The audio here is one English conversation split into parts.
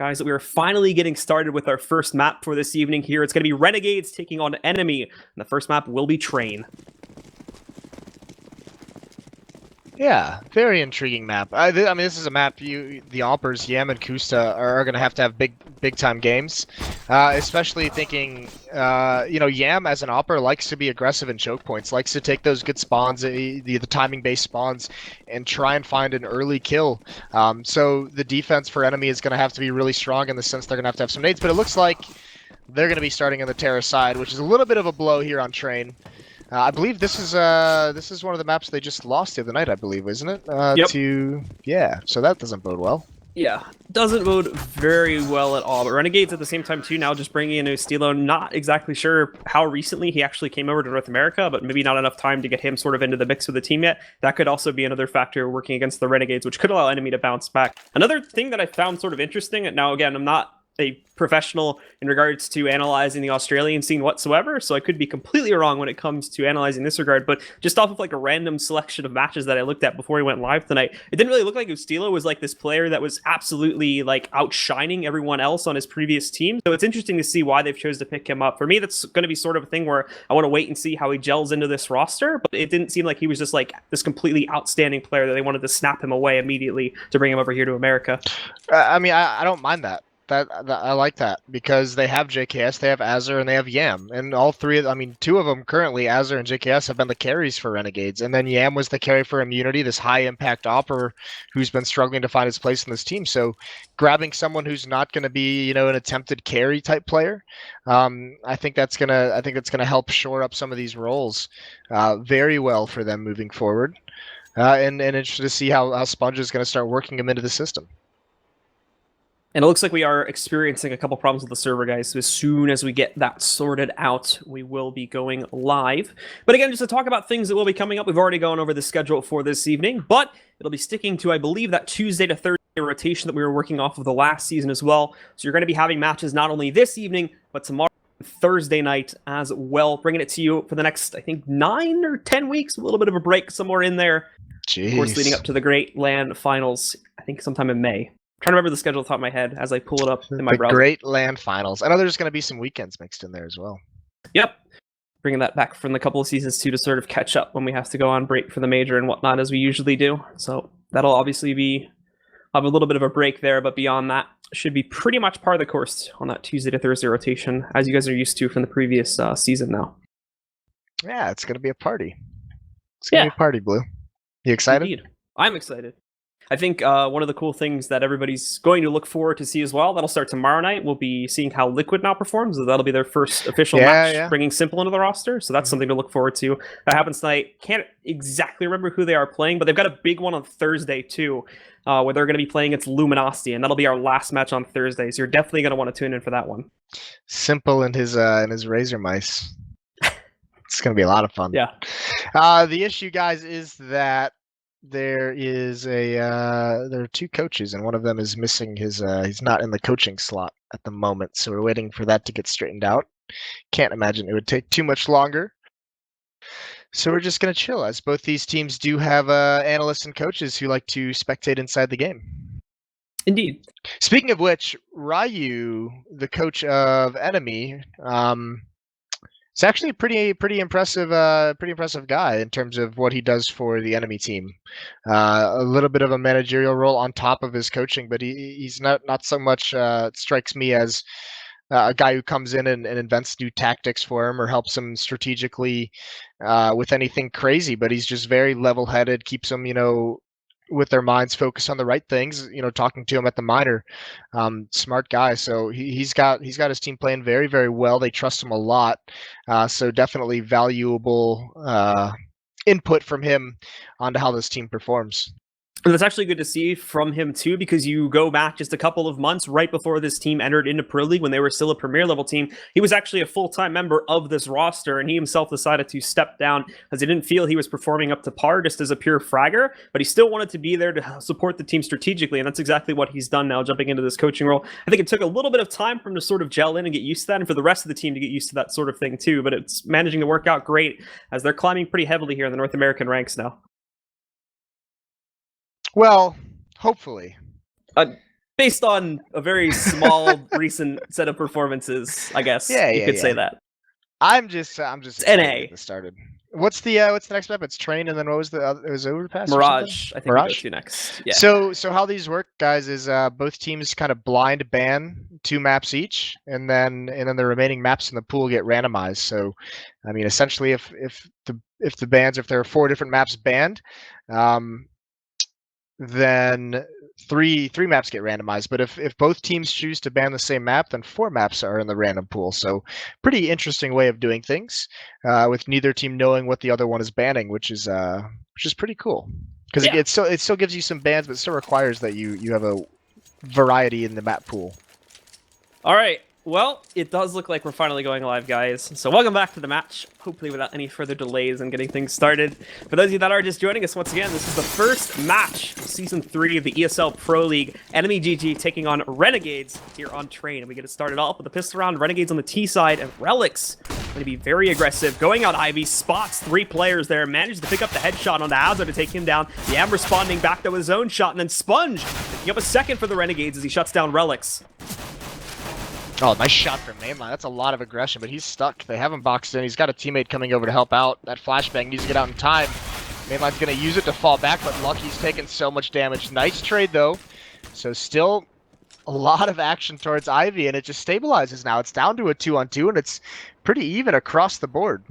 Guys, we are finally getting started with our first map for this evening here. It's going to be Renegades taking on Enemy, and the first map will be Train. Yeah, very intriguing map. I mean, this is a map the Alpers, Yam and Kusta are going to have big time games. Especially thinking, Yam as an Alper likes to be aggressive in choke points, likes to take those good spawns, the timing based spawns, and try and find an early kill. So the defense for Enemy is going to have to be really strong in the sense they're going to have some nades. But it looks like they're going to be starting on the Terra side, which is a little bit of a blow here on Train. I believe this is one of the maps they just lost the other night, I believe, isn't it? Yep. So that doesn't bode well. Yeah, doesn't bode very well at all. But Renegades at the same time, too, now just bringing in Estilo. Not exactly sure how recently he actually came over to North America, but maybe not enough time to get him sort of into the mix with the team yet. That could also be another factor working against the Renegades, which could allow Enemy to bounce back. Another thing that I found sort of interesting, and now again, I'm not a professional in regards to analyzing the Australian scene whatsoever, so I could be completely wrong when it comes to analyzing this regard, but just off of like a random selection of matches that I looked at before he went live tonight, it didn't really look like Ustilo was like this player that was absolutely like outshining everyone else on his previous team. So it's interesting to see why they've chosen to pick him up. For me, that's going to be sort of a thing where I want to wait and see how he gels into this roster, but it didn't seem like he was just like this completely outstanding player that they wanted to snap him away immediately to bring him over here to America. I mean, I don't mind that. I like that because they have JKS, they have Azure, and they have Yam, and all three of them, I mean, two of them currently, Azure and JKS, have been the carries for Renegades, and then Yam was the carry for Immunity, this high impact opper who's been struggling to find his place in this team. So grabbing someone who's not going to be, an attempted carry type player, I think that's gonna help shore up some of these roles very well for them moving forward, and interested to see how Sponge is going to start working him into the system. And it looks like we are experiencing a couple problems with the server, guys. So as soon as we get that sorted out, we will be going live. But again, just to talk about things that will be coming up, we've already gone over the schedule for this evening, but it'll be sticking to, I believe, that Tuesday to Thursday rotation that we were working off of the last season as well. So you're going to be having matches not only this evening, but tomorrow, Thursday night as well. Bringing it to you for the next, I think, 9 or 10 weeks, a little bit of a break somewhere in there. Jeez. Of course, leading up to the Great LAN Finals, I think sometime in May. Trying to remember the schedule off the top of my head as I pull it up in my browser. Great LAN Finals. I know there's going to be some weekends mixed in there as well. Yep. Bringing that back from the couple of seasons too to sort of catch up when we have to go on break for the major and whatnot as we usually do. So that'll obviously have a little bit of a break there, but beyond that, should be pretty much par of the course on that Tuesday to Thursday rotation, as you guys are used to from the previous season now. Yeah, it's going to be a party. It's going to be a party, Blue. You excited? Indeed. I'm excited. I think one of the cool things that everybody's going to look forward to see as well, that'll start tomorrow night, we'll be seeing how Liquid now performs. That'll be their first official match, bringing Simple into the roster, so that's something to look forward to. That happens tonight. Can't exactly remember who they are playing, but they've got a big one on Thursday too, where they're going to be playing against Luminosity, and that'll be our last match on Thursday, so you're definitely going to want to tune in for that one. Simple and his Razor Mice. It's going to be a lot of fun. Yeah. The issue, guys, is that there are two coaches, and one of them is missing he's not in the coaching slot at the moment, so we're waiting for that to get straightened out. Can't imagine it would take too much longer, so we're just going to chill, as both these teams do have analysts and coaches who like to spectate inside the game. Indeed. Speaking of which, Ryu, the coach of Enemy, it's actually a pretty impressive guy in terms of what he does for the Enemy team. A little bit of a managerial role on top of his coaching, but he's not so much strikes me as a guy who comes in and invents new tactics for him or helps him strategically with anything crazy. But he's just very level-headed, keeps them, with their minds focused on the right things, talking to him at the minor. Smart guy. So he's got his team playing very, very well. They trust him a lot. So definitely valuable input from him onto how this team performs. And that's actually good to see from him too, because you go back just a couple of months right before this team entered into Pro League when they were still a Premier level team. He was actually a full-time member of this roster, and he himself decided to step down as he didn't feel he was performing up to par just as a pure fragger, but he still wanted to be there to support the team strategically, and that's exactly what he's done now, jumping into this coaching role. I think it took a little bit of time for him to sort of gel in and get used to that, and for the rest of the team to get used to that sort of thing too, but it's managing to work out great as they're climbing pretty heavily here in the North American ranks now. Well, hopefully. Based on a very small recent set of performances, I guess you could say that. I'm just excited to NA. get this started. What's the next map? It's Train, and then what was the other? It was Overpass or something? Mirage, I think we go Mirage? to next. Yeah. So how these work, guys, is both teams kind of blind ban 2 maps each, and then the remaining maps in the pool get randomized. So, I mean, essentially, if the bans, if there are 4 different maps banned, then three maps get randomized. But if both teams choose to ban the same map, then 4 maps are in the random pool. So pretty interesting way of doing things, with neither team knowing what the other one is banning, which is pretty cool. Because Yeah. it still gives you some bans, but still requires that you have a variety in the map pool. All right. Well, it does look like we're finally going live, guys. So welcome back to the match, hopefully without any further delays in getting things started. For those of you that are just joining us once again, this is the first match of Season 3 of the ESL Pro League. EnemyGG taking on Renegades here on Train. And we get it started off with a pistol round. Renegades on the T side, and Relics going to be very aggressive. Going out Ivy, spots 3 players there, manages to pick up the headshot onto Hazard to take him down. Yam responding back to his own shot, and then Sponge picking up a second for the Renegades as he shuts down Relics. Oh, nice shot from Mainline. That's a lot of aggression, but he's stuck. They have him boxed in. He's got a teammate coming over to help out. That flashbang needs to get out in time. Mainline's going to use it to fall back, but Lucky's taking so much damage. Nice trade, though. So still a lot of action towards Ivy, and it just stabilizes now. It's down to a 2-on-2, and it's pretty even across the board.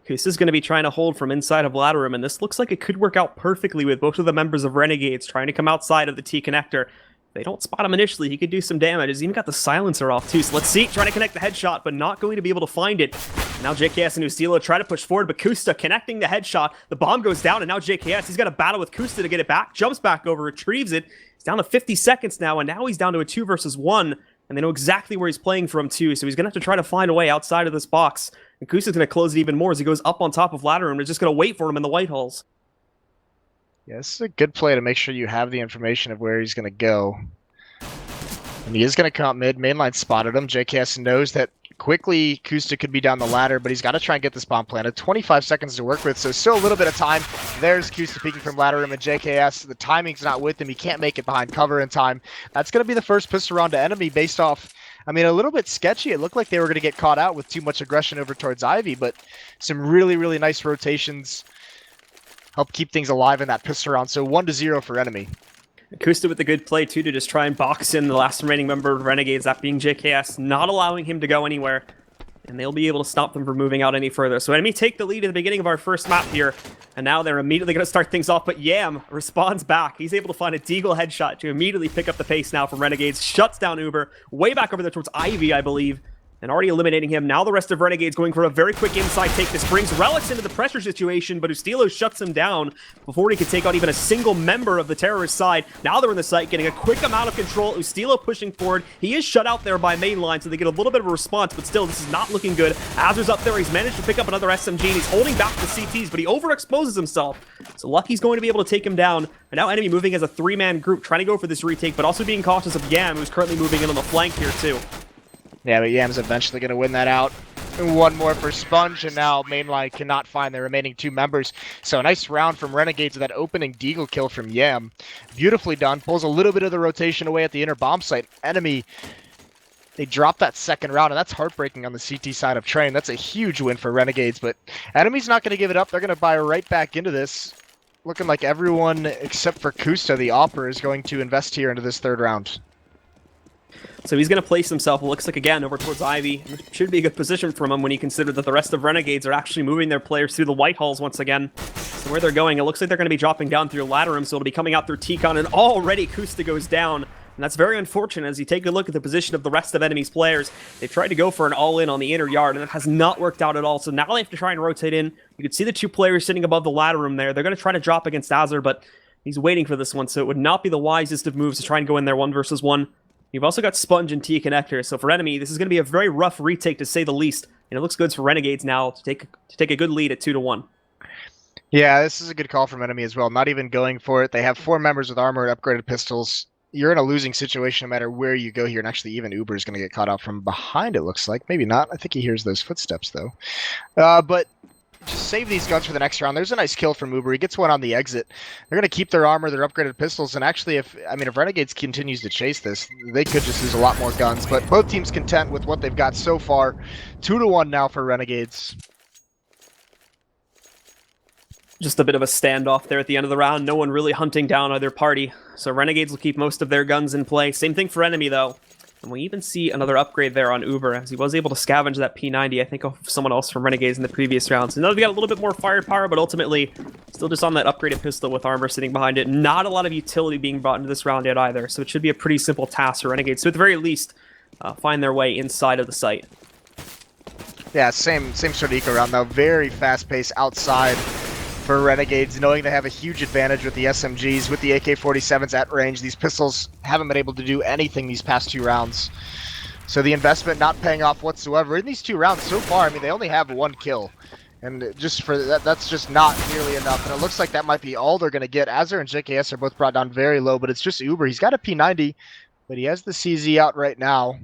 This is going to be trying to hold from inside of ladder room, and this looks like it could work out perfectly with both of the members of Renegades trying to come outside of the T connector. They don't spot him initially. He could do some damage. He's even got the silencer off too. So let's see. Trying to connect the headshot, but not going to be able to find it. Now JKS and Ustilo try to push forward, but Kusta connecting the headshot. The bomb goes down, and now JKS, he's got a battle with Kusta to get it back. Jumps back over, retrieves it. He's down to 50 seconds now, and now he's down to a 2 versus 1. And they know exactly where he's playing from too, so he's going to have to try to find a way outside of this box. And Kusta's going to close it even more as he goes up on top of ladder room. They're just going to wait for him in the white halls. Yeah, this is a good play to make sure you have the information of where he's going to go. And he is going to come up mid. Mainline spotted him. JKS knows that quickly Kusta could be down the ladder, but he's got to try and get this bomb planted. 25 seconds to work with, so still a little bit of time. There's Kusta peeking from ladder room, and JKS, the timing's not with him. He can't make it behind cover in time. That's going to be the first pistol round to Enemy based off, I mean, a little bit sketchy. It looked like they were going to get caught out with too much aggression over towards Ivy, but some really, really nice rotations help keep things alive in that pistol round. So 1-0 for Enemy. Kusta with the good play, too, to just try and box in the last remaining member of Renegades, that being JKS, not allowing him to go anywhere. And they'll be able to stop them from moving out any further. So Enemy take the lead at the beginning of our first map here. And now they're immediately going to start things off, but Yam responds back. He's able to find a Deagle headshot to immediately pick up the pace now from Renegades. Shuts down Uber, way back over there towards Ivy, I believe. And already eliminating him. Now the rest of Renegades going for a very quick inside take. This brings Relics into the pressure situation, but Ustilo shuts him down before he could take out even a single member of the terrorist side. Now they're in the site, getting a quick amount of control. Ustilo pushing forward. He is shut out there by mainline, so they get a little bit of a response, but still, this is not looking good. Azur's up there. He's managed to pick up another SMG, and he's holding back the CTs, but he overexposes himself. So Lucky's going to be able to take him down. And now Enemy moving as a 3-man group, trying to go for this retake, but also being cautious of Yam, who's currently moving in on the flank here, too. Yeah, but Yam's eventually going to win that out. And one more for Sponge, and now Mainline cannot find the remaining 2 members. So a nice round from Renegades with that opening Deagle kill from Yam. Beautifully done. Pulls a little bit of the rotation away at the inner bomb site. Enemy, they drop that second round, and that's heartbreaking on the CT side of Train. That's a huge win for Renegades, but Enemy's not going to give it up. They're going to buy right back into this. Looking like everyone except for Kusta, the Opera, is going to invest here into this third round. So he's going to place himself, it looks like, again, over towards Ivy. Should be a good position from him when you consider that the rest of Renegades are actually moving their players through the white halls once again. So where they're going, it looks like they're going to be dropping down through ladder room, so it'll be coming out through T-Con, and already Kusta goes down. And that's very unfortunate as you take a look at the position of the rest of Enemy's players. They've tried to go for an all-in on the inner yard, and it has not worked out at all. So now they have to try and rotate in. You can see the 2 players sitting above the ladder room there. They're going to try to drop against Azur, but he's waiting for this one, so it would not be the wisest of moves to try and go in there 1 versus 1. You've also got Sponge and T connector, so for Enemy, this is going to be a very rough retake to say the least. And it looks good for Renegades now to take a good lead at 2-1. Yeah, this is a good call from Enemy as well. Not even going for it. They have 4 members with armor and upgraded pistols. You're in a losing situation no matter where you go here, and actually even Uber is going to get caught out from behind, it looks like. Maybe not. I think he hears those footsteps, though. But just save these guns for the next round. There's a nice kill from Uber. He gets one on the exit. They're going to keep their armor, their upgraded pistols, and actually, if Renegades continues to chase this, they could just lose a lot more guns. But both teams content with what they've got so far. 2-1 now for Renegades. Just a bit of a standoff there at the end of the round. No one really hunting down either party. So Renegades will keep most of their guns in play. Same thing for Enemy, though. And we even see another upgrade there on Uber, as he was able to scavenge that P90, I think, of someone else from Renegades in the previous rounds. So now we got a little bit more firepower, but ultimately, still just on that upgraded pistol with armor sitting behind it. Not a lot of utility being brought into this round yet either, so it should be a pretty simple task for Renegades to, at the very least, find their way inside of the site. Yeah, same sort of eco round, though. Very fast-paced outside for Renegades, knowing they have a huge advantage with the SMGs, with the AK-47s at range. These pistols haven't been able to do anything these past 2 rounds. So the investment not paying off whatsoever. In these 2 rounds so far, they only have 1 kill. And just for that's just not nearly enough. And it looks like that might be all they're going to get. Azur and JKS are both brought down very low, but it's just Uber. He's got a P90, but he has the CZ out right now.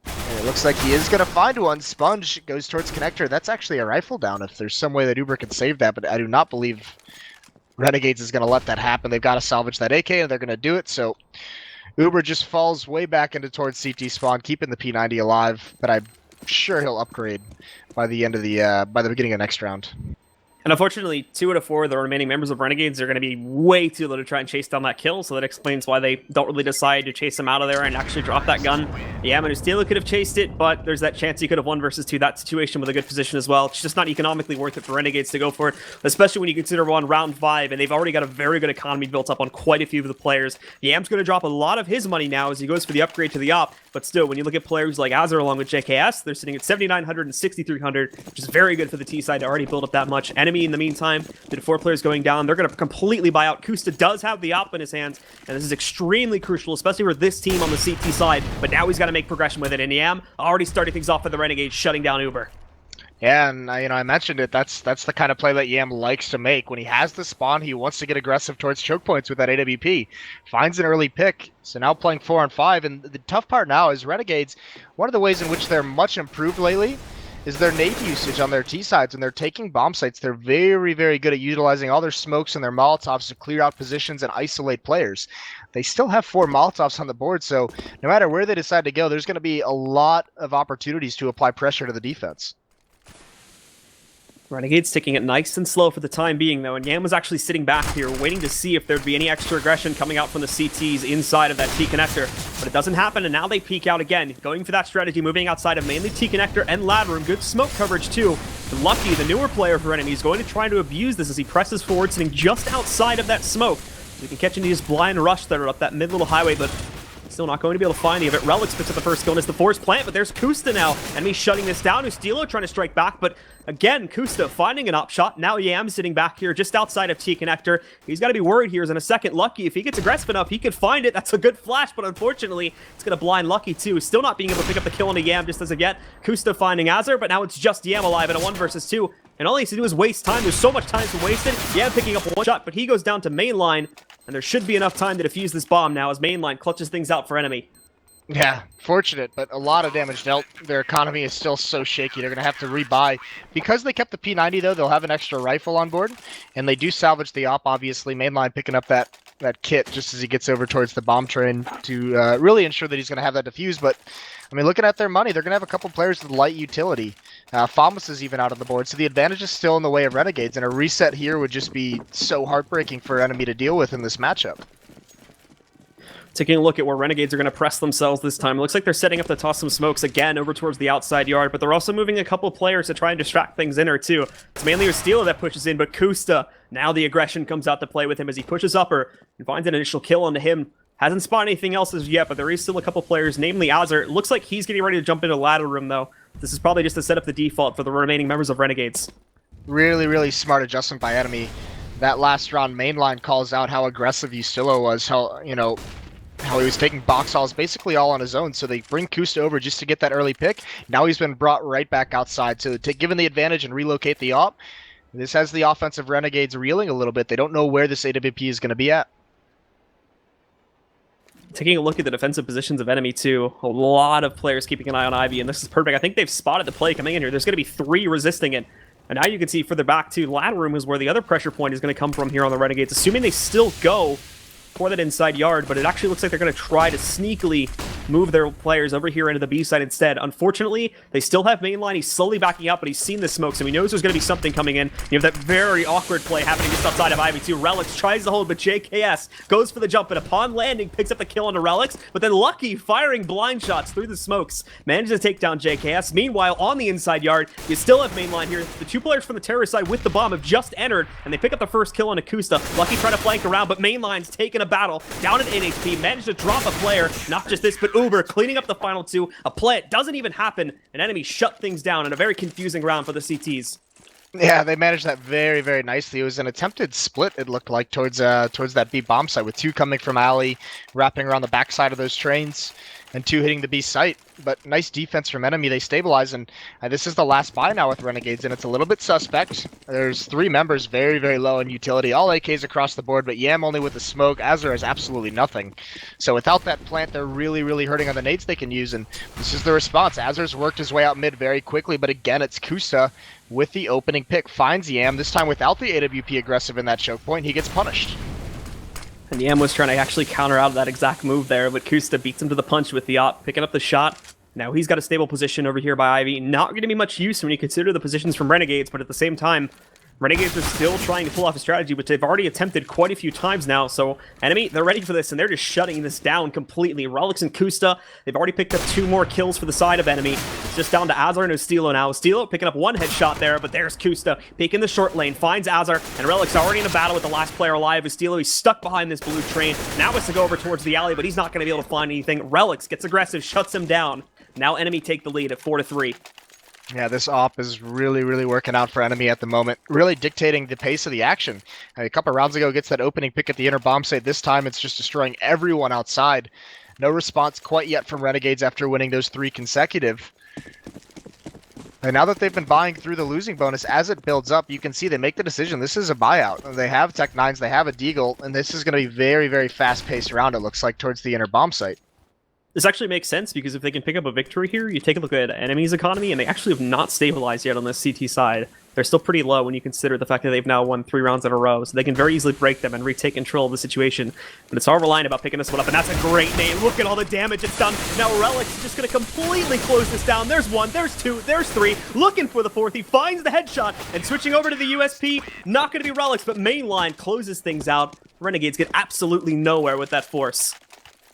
And it looks like he is going to find one. Sponge goes towards Connector. That's actually a rifle down if there's some way that Uber can save that, but I do not believe Renegades is going to let that happen. They've got to salvage that AK, and they're going to do it. So Uber just falls way back into towards CT spawn, keeping the P90 alive, but I'm sure he'll upgrade by the end of the by the beginning of next round. And unfortunately, 2 out of 4 of the remaining members of Renegades are going to be way too low to try and chase down that kill, so that explains why they don't really decide to chase him out of there and actually drop that gun. Yeah, Manustila could have chased it, but there's that chance he could have won versus 2. That situation with a good position as well. It's just not economically worth it for Renegades to go for it, especially when you consider we're on round 5, and they've already got a very good economy built up on quite a few of the players. Yam's going to drop a lot of his money now as he goes for the upgrade to the op, but still, when you look at players like Azur along with JKS, they're sitting at 7,900 and 6,300, which is very good for the T side to already build up that much. Enemy, in the meantime, did 4 players going down. They're going to completely buy out. Kusta does have the op in his hands, and this is extremely crucial, especially for this team on the CT side, but now he's got to make progression with it, and Yam already starting things off for the Renegades, shutting down Uber. Yeah, and I mentioned it. That's the kind of play that Yam likes to make. When he has the spawn, he wants to get aggressive towards choke points with that AWP. Finds an early pick, so now playing 4 on 5, and the tough part now is Renegades, one of the ways in which they're much improved lately is their nade usage on their T sides. When they're taking bomb sites, they're very, very good at utilizing all their smokes and their Molotovs to clear out positions and isolate players. They still have 4 Molotovs on the board, so no matter where they decide to go, there's going to be a lot of opportunities to apply pressure to the defense. Renegades taking it nice and slow for the time being, though, and Yam was actually sitting back here, waiting to see if there'd be any extra aggression coming out from the CTs inside of that T-connector, but it doesn't happen, and now they peek out again, going for that strategy, moving outside of mainly T-connector and ladder room. Good smoke coverage, too. Lucky, the newer player for Enemy, is going to try to abuse this as he presses forward, sitting just outside of that smoke. We can catch into his blind rush there up that mid-little highway, but still not going to be able to find any of it. Relics picks up the first kill and it's the force plant, but there's Kusta now. Enemy shutting this down. Ustilo trying to strike back, but again, Kusta finding an op shot. Now Yam sitting back here just outside of T-connector. He's got to be worried here as in a second. Lucky, if he gets aggressive enough, he could find it. That's a good flash, but unfortunately, it's going to blind Lucky too. Still not being able to pick up the kill on a Yam just as of yet. Kusta finding Azur, but now it's just Yam alive in a 1 versus 2. And all he has to do is waste time. There's so much time to waste it. Yam picking up 1 shot, but he goes down to mainline. And there should be enough time to defuse this bomb now as mainline clutches things out for Enemy. Yeah, fortunate, but a lot of damage dealt. Their economy is still so shaky. They're going to have to rebuy. Because they kept the P90, though, they'll have an extra rifle on board. And they do salvage the op, obviously. Mainline picking up that kit just as he gets over towards the bomb train to really ensure that he's going to have that defuse. But, looking at their money, they're going to have a couple players with light utility. Famas is even out on the board, so the advantage is still in the way of Renegades. And a reset here would just be so heartbreaking for Enemy to deal with in this matchup. Taking a look at where Renegades are going to press themselves this time. It looks like they're setting up to toss some smokes again over towards the outside yard, but they're also moving a couple players to try and distract things in or two. It's mainly Ustilo that pushes in, but Kusta, now the aggression comes out to play with him as he pushes upper and finds an initial kill onto him. Hasn't spawned anything else as yet, but there is still a couple players, namely Azur. It looks like he's getting ready to jump into ladder room, though. This is probably just to set up the default for the remaining members of Renegades. Really, really smart adjustment by Enemy. That last round, mainline calls out how aggressive Ustilo was, how he was taking box halls basically all on his own, so they bring Kusta over just to get that early pick. Now he's been brought right back outside, so to give him the advantage and relocate the op, this has the offensive Renegades reeling a little bit. They don't know where this AWP is going to be at. Taking a look at the defensive positions of Enemy too, a lot of players keeping an eye on Ivy, and this is perfect. I think they've spotted the play coming in here. There's going to be 3 resisting it. And now you can see further back to ladder room is where the other pressure point is going to come from here on the Renegades, assuming they still go for that inside yard, but it actually looks like they're going to try to sneakily move their players over here into the B side instead. Unfortunately, they still have mainline. He's slowly backing up, but he's seen the smoke, so he knows there's going to be something coming in. You have that very awkward play happening just outside of Ivy too. Relix tries to hold, but JKS goes for the jump, and upon landing, picks up the kill onto Relix, but then Lucky, firing blind shots through the smokes, manages to take down JKS. Meanwhile, on the inside yard, you still have mainline here. The 2 players from the terrorist side with the bomb have just entered, and they pick up the first kill on Akusta. Lucky trying to flank around, but mainline's taking a battle, down at 8 HP, managed to drop a player. Not just this, but Uber cleaning up the final 2. A play doesn't even happen. An Enemy shut things down in a very confusing round for the CTs. Yeah, they managed that very, very nicely. It was an attempted split, it looked like, towards that B bomb site, with 2 coming from alley, wrapping around the backside of those trains, and 2 hitting the B site. But nice defense from Enemy. They stabilize, and this is the last buy now with Renegades, and it's a little bit suspect. There's 3 members very, very low in utility. All AKs across the board, but Yam only with the smoke. Azur has absolutely nothing. So without that plant, they're really, really hurting on the nades they can use, and this is the response. Azur's worked his way out mid very quickly, but again, it's Kusa with the opening pick. Finds Yam, this time without the AWP aggressive in that choke point. He gets punished. And Yam was trying to actually counter out of that exact move there, but Kusta beats him to the punch with the op, picking up the shot. Now he's got a stable position over here by Ivy. Not going to be much use when you consider the positions from Renegades, but at the same time, Renegades are still trying to pull off a strategy, which they've already attempted quite a few times now. So Enemy, they're ready for this, and they're just shutting this down completely. Relix and Kusta, they've already picked up 2 more kills for the side of Enemy. It's just down to Azur and Ostilo now. Ostilo picking up 1 headshot there, but there's Kusta peeking the short lane, finds Azur, and Relix already in a battle with the last player alive. Ostilo, he's stuck behind this blue train. Now has to go over towards the alley, but he's not going to be able to find anything. Relix gets aggressive, shuts him down. Now Enemy take the lead at 4-3. Yeah, this op is really, really working out for Enemy at the moment. Really dictating the pace of the action. A couple rounds ago, gets that opening pick at the inner bomb site. This time, it's just destroying everyone outside. No response quite yet from Renegades after winning those 3 consecutive. And now that they've been buying through the losing bonus, as it builds up, you can see they make the decision. This is a buyout. They have Tech 9s, they have a Deagle, and this is going to be very, very fast-paced round, it looks like, towards the inner bomb site. This actually makes sense, because if they can pick up a victory here, you take a look at Enemy's economy, and they actually have not stabilized yet on this CT side. They're still pretty low when you consider the fact that they've now won 3 rounds in a row, so they can very easily break them and retake control of the situation. But it's all reliant about picking this one up, and that's a great name. Look at all the damage it's done. Now Relix is just going to completely close this down. There's 1, there's 2, there's 3. Looking for the 4th. He finds the headshot, and switching over to the USP. Not going to be Relix, but Mainline closes things out. Renegades get absolutely nowhere with that force.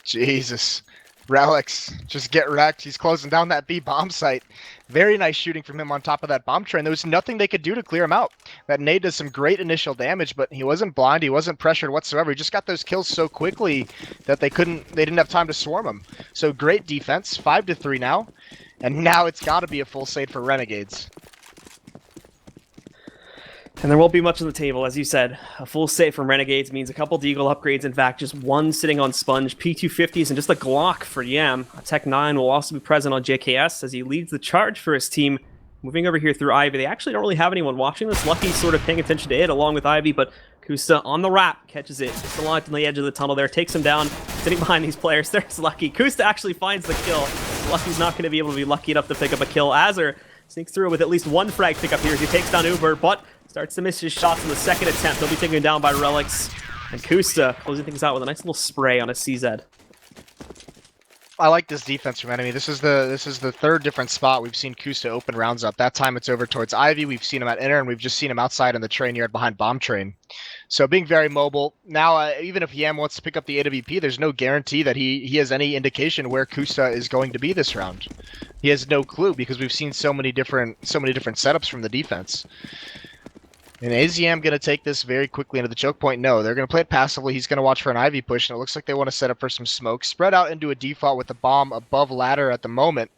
Jesus. Relix, just get wrecked. He's closing down that B bomb site. Very nice shooting from him on top of that bomb train. There was nothing they could do to clear him out. That nade does some great initial damage, but he wasn't blind. He wasn't pressured whatsoever. He just got those kills so quickly that they didn't have time to swarm him. So great defense, 5-3 now. And now it's got to be a full save for Renegades. And there won't be much on the table, as you said. A full save from Renegades means a couple Deagle upgrades. In fact, just 1 sitting on Sponge, P250s, and just a Glock for Yam. A Tech 9 will also be present on JKS as he leads the charge for his team. Moving over here through Ivy, they actually don't really have anyone watching this. Lucky's sort of paying attention to it along with Ivy, but Kusa on the wrap catches it. Just along the edge of the tunnel there, takes him down, sitting behind these players. There's Lucky. Kusa actually finds the kill. Lucky's not going to be able to be lucky enough to pick up a kill. Azur sneaks through with at least 1 frag pickup here as he takes down Uber, but starts to miss his shots in the second attempt. He'll be taken down by Relix. And Kusta closing things out with a nice little spray on his CZ. I like this defense from Enemy. This is the 3rd different spot we've seen Kusta open rounds up. That time it's over towards Ivy. We've seen him at inner, and we've just seen him outside in the train yard behind bomb train. So being very mobile. Now, even if Yam wants to pick up the AWP, there's no guarantee that he has any indication where Kusta is going to be this round. He has no clue because we've seen so many different setups from the defense. And is Yam going to take this very quickly into the choke point? No, they're going to play it passively. He's going to watch for an Ivy push, and it looks like they want to set up for some smoke. Spread out into a default with the bomb above ladder at the moment.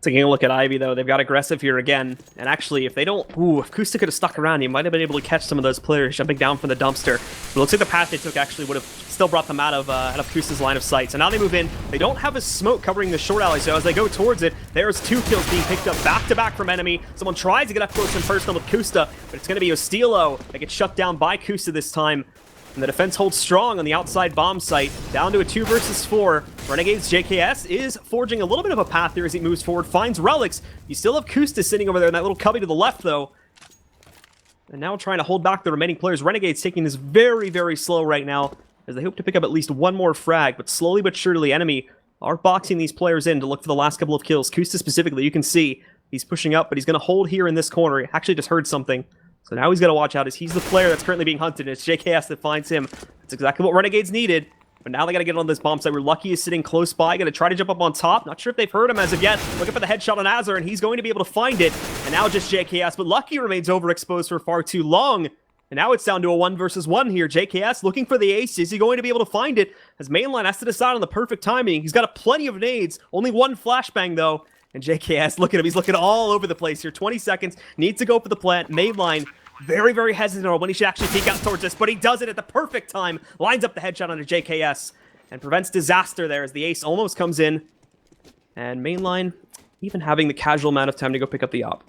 Taking a look at Ivy, though, they've got aggressive here again. And actually, if they don't... if Kusta could have stuck around, he might have been able to catch some of those players jumping down from the dumpster. But it looks like the path they took actually would have still brought them out of Kusta's line of sight. So now they move in. They don't have a smoke covering the short alley, so as they go towards it, there's 2 kills being picked up back-to-back from Enemy. Someone tries to get up close and personal with Kusta, but it's going to be Ostilo that gets shut down by Kusta this time. And the defense holds strong on the outside bomb site. Down to a 2 versus 4. Renegades JKS is forging a little bit of a path here as he moves forward. Finds relics. You still have Kusta sitting over there in that little cubby to the left, though. And now trying to hold back the remaining players. Renegades taking this very, very slow right now, as they hope to pick up at least one more frag. But slowly but surely, Enemy are boxing these players in to look for the last couple of kills. Kusta specifically, you can see he's pushing up, but he's going to hold here in this corner. He actually just heard something. So now he's got to watch out as he's the player that's currently being hunted. It's JKS that finds him. That's exactly what Renegades needed. But now they got to get on this bomb site where Lucky is sitting close by. Going to try to jump up on top. Not sure if they've heard him as of yet. Looking for the headshot on Azur, and he's going to be able to find it. And now just JKS, but Lucky remains overexposed for far too long. And now it's down to a 1 versus 1 here. JKS looking for the ace. Is he going to be able to find it? As Mainline has to decide on the perfect timing. He's got plenty of nades. Only one flashbang, though. And JKS, look at him. He's looking all over the place here. 20 seconds. Needs to go for the plant. Mainline very, very hesitant on when he should actually peek out towards this, but he does it at the perfect time. Lines up the headshot onto JKS and prevents disaster there as the ace almost comes in. And Mainline even having the casual amount of time to go pick up the op.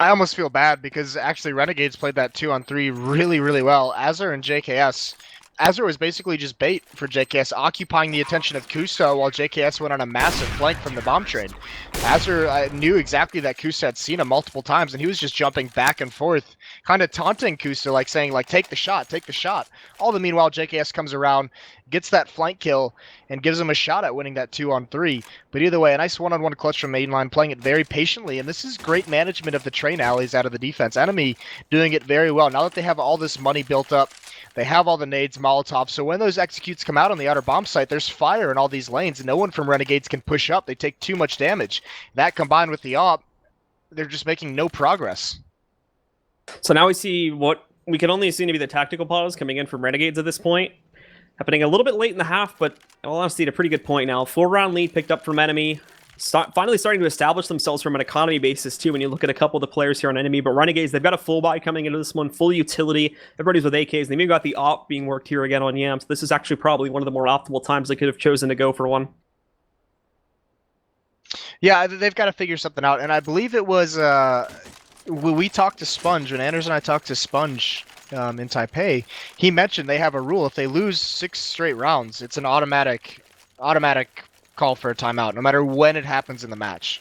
I almost feel bad because actually Renegades played that 2-on-3 really, really well. Azur and JKS. Azur was basically just bait for JKS, occupying the attention of Kusta while JKS went on a massive flank from the bomb train. Azur knew exactly that Kusta had seen him multiple times, and he was just jumping back and forth, kind of taunting Kusta, like saying, like, take the shot, take the shot. All the meanwhile, JKS comes around, gets that flank kill, and gives him a shot at winning that 2-on-3. But either way, a nice one-on-one clutch from Mainline, playing it very patiently, and this is great management of the train alleys out of the defense. Enemy doing it very well. Now that they have all this money built up, they have all the nades, Molotovs, so when those executes come out on the outer bomb site, there's fire in all these lanes, and no one from Renegades can push up. They take too much damage. That combined with the op, they're just making no progress. So now we see what we can only assume to be the tactical pause coming in from Renegades at this point. Happening a little bit late in the half, but in all honesty, at a pretty good point now. 4-round lead picked up from Enemy. Finally starting to establish themselves from an economy basis, too, when you look at a couple of the players here on Enemy. But Renegades, they've got a full buy coming into this one, full utility. Everybody's with AKs. They've even got the op being worked here again on Yam. So this is actually probably one of the more optimal times they could have chosen to go for one. Yeah, they've got to figure something out. And I believe it was when we talked to Sponge, when Anders and I talked to Sponge in Taipei, he mentioned they have a rule. If they lose 6 straight rounds, it's an automatic call for a timeout, no matter when it happens in the match.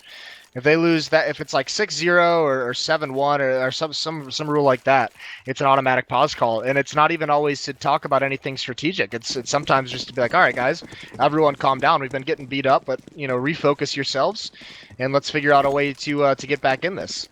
If they lose that, if it's like 6-0 or 7-1 or some rule like that, it's an automatic pause call. And it's not even always to talk about anything strategic. It's sometimes just to be like, all right, guys, everyone calm down. We've been getting beat up, but refocus yourselves and let's figure out a way to get back in this.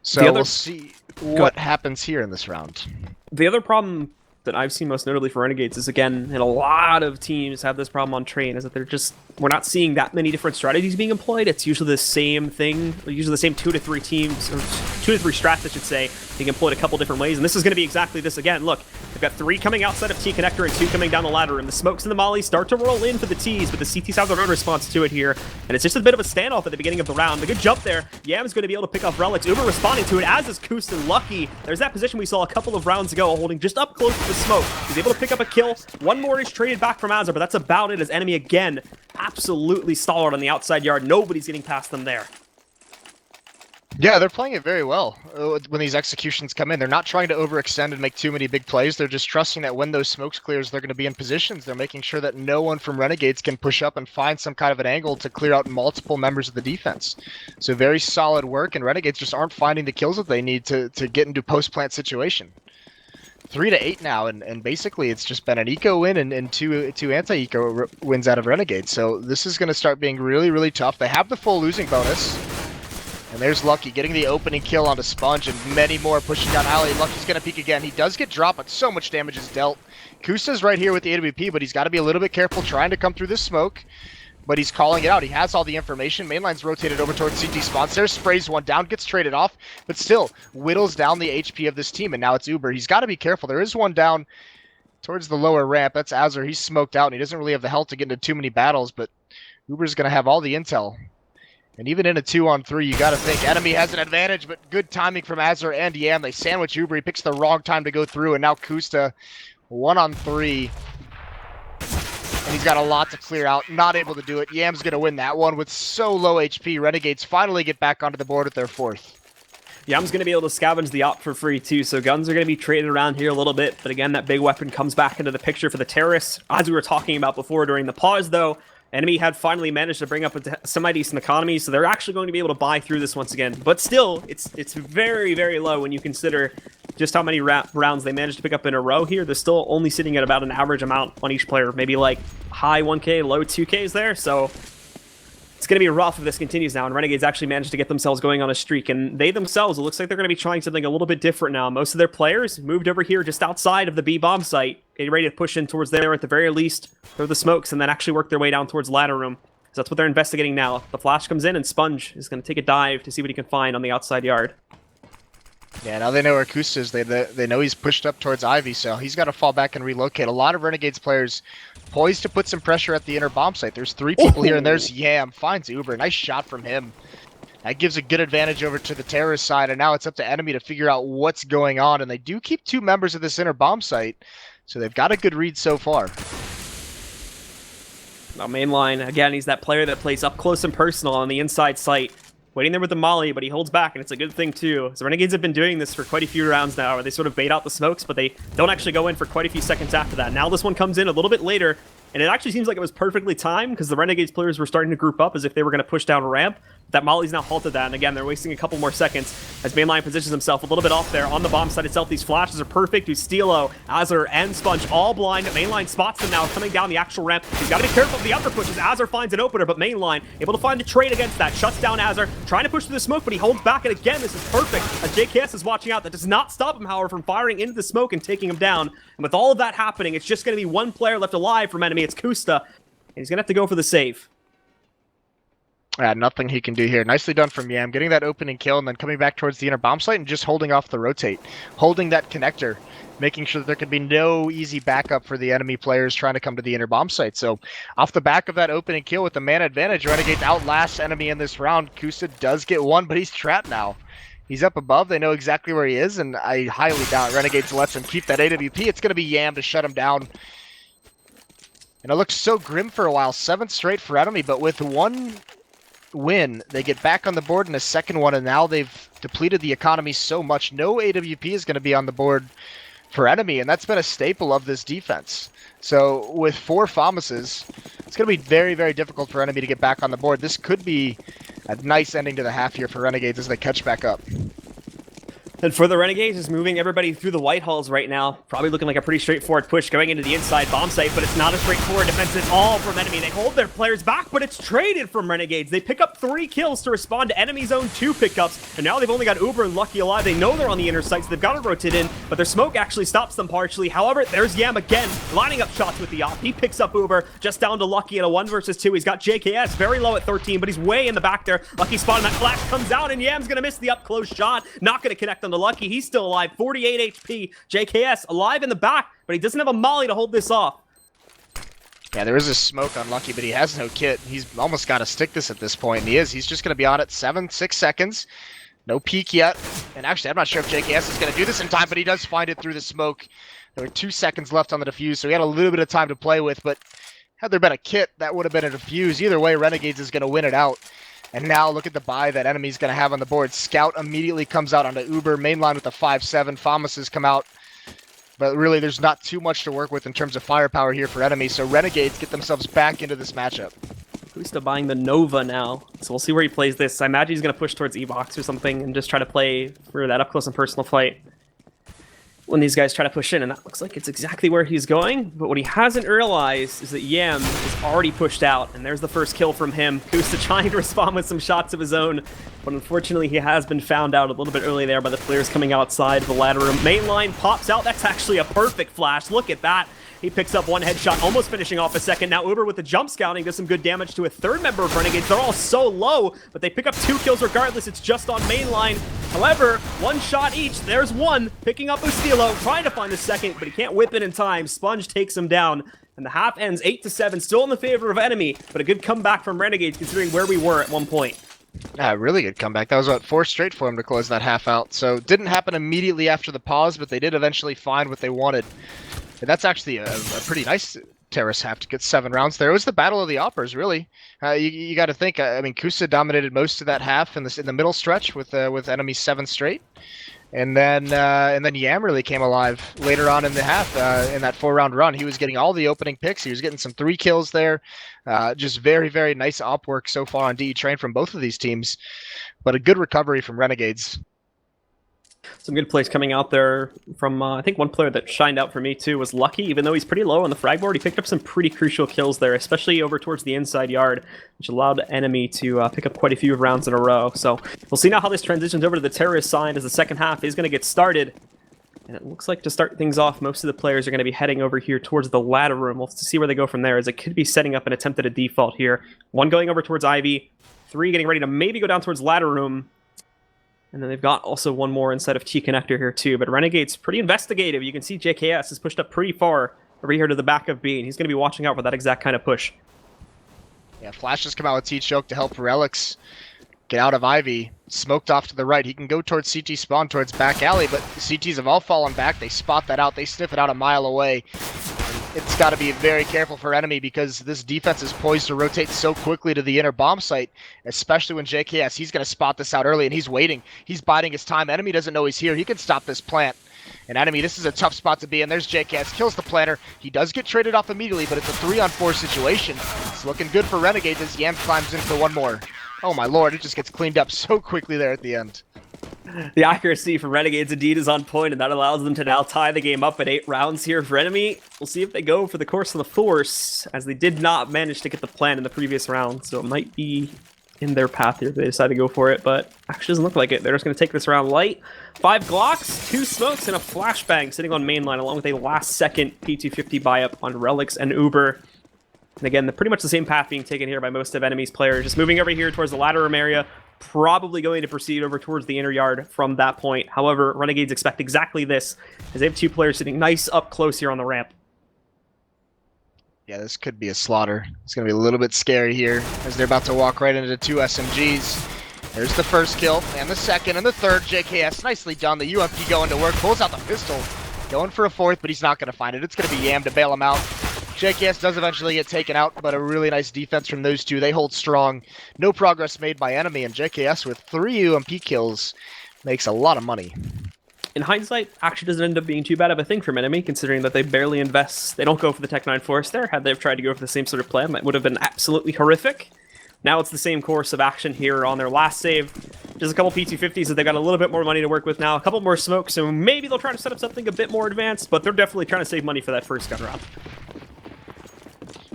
So we'll see what happens here in this round. The other problem that I've seen most notably for Renegades is, again, and a lot of teams have this problem on Train, is that we're not seeing that many different strategies being employed. It's usually the same thing, usually the same 2 to 3 teams, or 2 to 3 strats, I should say, being employed a couple different ways. And this is going to be exactly this again. Look, they've got 3 coming outside of T connector and 2 coming down the ladder, and the smokes and the mollies start to roll in for the Ts, but the CTs have their own response to it here, and it's just a bit of a standoff at the beginning of the round. The good jump there. Yam's going to be able to pick off relics. Uber responding to it, as is Kusten. Lucky. There's that position we saw a couple of rounds ago, holding just up close to the smoke. He's able to pick up a kill. One more is traded back from Azur, but that's about it, as Enemy again absolutely stalled on the outside yard. Nobody's getting past them there. Yeah, they're playing it very well when these executions come in. They're not trying to overextend and make too many big plays. They're just trusting that when those smokes clears, they're going to be in positions. They're making sure that no one from Renegades can push up and find some kind of an angle to clear out multiple members of the defense. So very solid work, and Renegades just aren't finding the kills that they need to get into post-plant situation. 3-8 now, and basically it's just been an eco win and two anti-eco wins out of Renegades. So this is going to start being really, really tough. They have the full losing bonus. And there's Lucky getting the opening kill onto Sponge, and many more pushing down alley. Lucky's going to peek again. He does get dropped, but so much damage is dealt. Kusta's right here with the AWP, but he's got to be a little bit careful trying to come through this smoke. But he's calling it out. He has all the information. Mainline's rotated over towards CT spawns there, sprays one down, gets traded off, but still whittles down the HP of this team, and now it's Uber. He's got to be careful. There is one down towards the lower ramp. That's Azur. He's smoked out, and he doesn't really have the health to get into too many battles, but Uber's going to have all the intel. And even in a 2-on-3, you got to think Enemy has an advantage, but good timing from Azur and Yam. They sandwich Uber. He picks the wrong time to go through, and now Kusta 1-on-3. And he's got a lot to clear out. Not able to do it. Yam's going to win that one with so low HP. Renegades finally get back onto the board with their 4th. Yam's going to be able to scavenge the op for free too, so guns are going to be traded around here a little bit, but again, that big weapon comes back into the picture for the terrorists. As we were talking about before during the pause though, Enemy had finally managed to bring up a semi-decent economy, so they're actually going to be able to buy through this once again. But still, it's very, very low when you consider just how many rounds they managed to pick up in a row here. They're still only sitting at about an average amount on each player, maybe like high 1K, low 2Ks there, so it's going to be rough if this continues now, and Renegades actually managed to get themselves going on a streak, and they themselves, it looks like they're going to be trying something a little bit different now. Most of their players moved over here just outside of the B-bomb site, getting ready to push in towards there at the very least, throw the smokes, and then actually work their way down towards ladder room. So that's what they're investigating now. The flash comes in, and Sponge is going to take a dive to see what he can find on the outside yard. Yeah, now they know where Kusta is. They know he's pushed up towards Ivy, so he's got to fall back and relocate. A lot of Renegades players poised to put some pressure at the inner bomb site. There's 3 people here, and there's Yam. Finds Uber. Nice shot from him. That gives a good advantage over to the terrorist side, and now it's up to Enemy to figure out what's going on. And they do keep 2 members of this inner bomb site, so they've got a good read so far. Now, mainline, again, he's that player that plays up close and personal on the inside site. Waiting there with the molly, but he holds back, and it's a good thing too. So Renegades have been doing this for quite a few rounds now, where they sort of bait out the smokes, but they don't actually go in for quite a few seconds after that. Now this one comes in a little bit later, and it actually seems like it was perfectly timed, because the Renegades players were starting to group up as if they were going to push down a ramp. That molly's now halted that, and again, they're wasting a couple more seconds as mainline positions himself a little bit off there on the bomb site itself. These flashes are perfect. Ustilo, Azur, and Sponge all blind. Mainline spots them now coming down the actual ramp. He's got to be careful of the upper pushes. Azur finds an opener, but mainline able to find the trade against that. Shuts down Azur, trying to push through the smoke, but he holds back, and again, this is perfect. As JKS is watching out, that does not stop him, however, from firing into the smoke and taking him down. And with all of that happening, it's just going to be one player left alive from Enemy. It's Kusta, and he's going to have to go for the save. Yeah, nothing he can do here. Nicely done from Yam, getting that opening kill and then coming back towards the inner bomb site and just holding off the rotate. Holding that connector, making sure that there could be no easy backup for the enemy players trying to come to the inner bomb site. So off the back of that opening kill with the man advantage, Renegades outlast Enemy in this round. Kusta does get one, but he's trapped now. He's up above, they know exactly where he is, and I highly doubt Renegades lets him keep that AWP. It's going to be Yam to shut him down. And it looked so grim for a while. 7th straight for Enemy, but with one win, they get back on the board in a second one, and now they've depleted the economy so much. No AWP is going to be on the board for Enemy, and that's been a staple of this defense. So with 4 FAMASes, it's going to be very, very difficult for Enemy to get back on the board. This could be a nice ending to the half here for Renegades as they catch back up. And for the Renegades, is moving everybody through the white halls right now. Probably looking like a pretty straightforward push going into the inside bomb site, but it's not a straightforward defense at all from Enemy. They hold their players back, but it's traded from Renegades. They pick up 3 kills to respond to Enemy's own 2 pickups, and now they've only got Uber and Lucky alive. They know they're on the inner site, so they've got to rotate in, but their smoke actually stops them partially. However, there's Yam again, lining up shots with the op. He picks up Uber, just down to Lucky in a 1 versus 2. He's got JKS very low at 13, but he's way in the back there. Lucky spotting that flash comes out, and Yam's gonna miss the up close shot. Not gonna connect on the Lucky. He's still alive, 48 HP. JKS alive in the back, but he doesn't have a molly to hold this off. Yeah, there is a smoke on Lucky, but he has no kit. He's almost got to stick this at this point, and he is. He's just going to be on it 6 seconds. No peek yet. And actually, I'm not sure if JKS is going to do this in time, but he does find it through the smoke. There were 2 seconds left on the defuse, so he had a little bit of time to play with, but had there been a kit, that would have been a defuse. Either way, Renegades is going to win it out. And now look at the buy that Enemy's going to have on the board. Scout immediately comes out onto Uber. Mainline with the 5-7. FAMASes come out. But really, there's not too much to work with in terms of firepower here for Enemy. So Renegades get themselves back into this matchup. Kusta buying the Nova now. So we'll see where he plays this. I imagine he's going to push towards E-Box or something and just try to play for that up-close and personal fight when these guys try to push in, and that looks like it's exactly where he's going. But what he hasn't realized is that Yam is already pushed out, and there's the first kill from him. Kusta trying to respond with some shots of his own, but unfortunately he has been found out a little bit early there by the players coming outside the ladder room. Mainline pops out. That's actually a perfect flash. Look at that. He picks up 1 headshot, almost finishing off a second. Now Uber with the jump scouting does some good damage to a 3rd member of Renegades. They're all so low, but they pick up 2 kills regardless. It's just on mainline. However, 1 shot each. There's 1, picking up Ustilo, trying to find the 2nd, but he can't whip it in time. Sponge takes him down, and the half ends 8-7, still in the favor of Enemy, but a good comeback from Renegades considering where we were at one point. Yeah, really good comeback. That was about 4 straight for him to close that half out. So it didn't happen immediately after the pause, but they did eventually find what they wanted. And that's actually a pretty nice Terrace have to get 7 rounds there. It was the battle of the Oppers, really. You got to think. I mean, Kusa dominated most of that half in the middle stretch with Enemy's 7 straight, and then Yam really came alive later on in the half in that 4-round run. He was getting all the opening picks. He was getting some 3 kills there. Just very, very nice op work so far on DE Train from both of these teams, but a good recovery from Renegades. Some good plays coming out there from, I think one player that shined out for me too was Lucky. Even though he's pretty low on the frag board, he picked up some pretty crucial kills there, especially over towards the inside yard, which allowed Enemy to pick up quite a few rounds in a row. So we'll see now how this transitions over to the terrorist side as the second half is going to get started. And it looks like to start things off, most of the players are going to be heading over here towards the ladder room. We'll see where they go from there, as it could be setting up an attempt at a default here. 1 going over towards Ivy, 3 getting ready to maybe go down towards ladder room. And then they've got also 1 more inside of T connector here too. But Renegade's pretty investigative. You can see JKS is pushed up pretty far over here to the back of B, and he's going to be watching out for that exact kind of push. Yeah, Flash has come out with T-Choke to help Relics get out of Ivy. Smoked off to the right. He can go towards CT spawn, towards back alley, but the CTs have all fallen back. They spot that out. They sniff it out a mile away. It's got to be very careful for Enemy, because this defense is poised to rotate so quickly to the inner bomb site, especially when JKS, he's going to spot this out early, and he's waiting. He's biding his time. Enemy doesn't know he's here. He can stop this plant. And Enemy, this is a tough spot to be in. There's JKS, kills the planter. He does get traded off immediately, but it's a 3-on-4 situation. It's looking good for Renegades as Yam climbs in for 1 more. Oh my lord, it just gets cleaned up so quickly there at the end. The accuracy for Renegades indeed is on point, and that allows them to now tie the game up at 8 rounds here for Enemy. We'll see if they go for the course of the Force, as they did not manage to get the plan in the previous round, so it might be in their path here if they decide to go for it, but actually doesn't look like it. They're just going to take this round light. 5 Glocks, 2 smokes, and a flashbang sitting on mainline, along with a last-second P250 buy-up on Relics and Uber. And again, pretty much the same path being taken here by most of Enemy's players. Just moving over here towards the ladder room area, probably going to proceed over towards the inner yard from that point. However, Renegades expect exactly this, as they have 2 players sitting nice up close here on the ramp. Yeah, this could be a slaughter. It's going to be a little bit scary here, as they're about to walk right into 2 SMGs. There's the first kill, and the second, and the third. JKS, nicely done. The UMP going to work, pulls out the pistol. Going for a 4th, but he's not going to find it. It's going to be Yam to bail him out. JKS does eventually get taken out, but a really nice defense from those 2. They hold strong. No progress made by Enemy, and JKS with 3 UMP kills makes a lot of money. In hindsight, actually doesn't end up being too bad of a thing from Enemy, considering that they barely invest. They don't go for the Tech 9 Force there. Had they tried to go for the same sort of plan, it would have been absolutely horrific. Now it's the same course of action here on their last save. Just a couple P250s that they've got a little bit more money to work with now. A couple more smokes, so maybe they'll try to set up something a bit more advanced, but they're definitely trying to save money for that first gun round.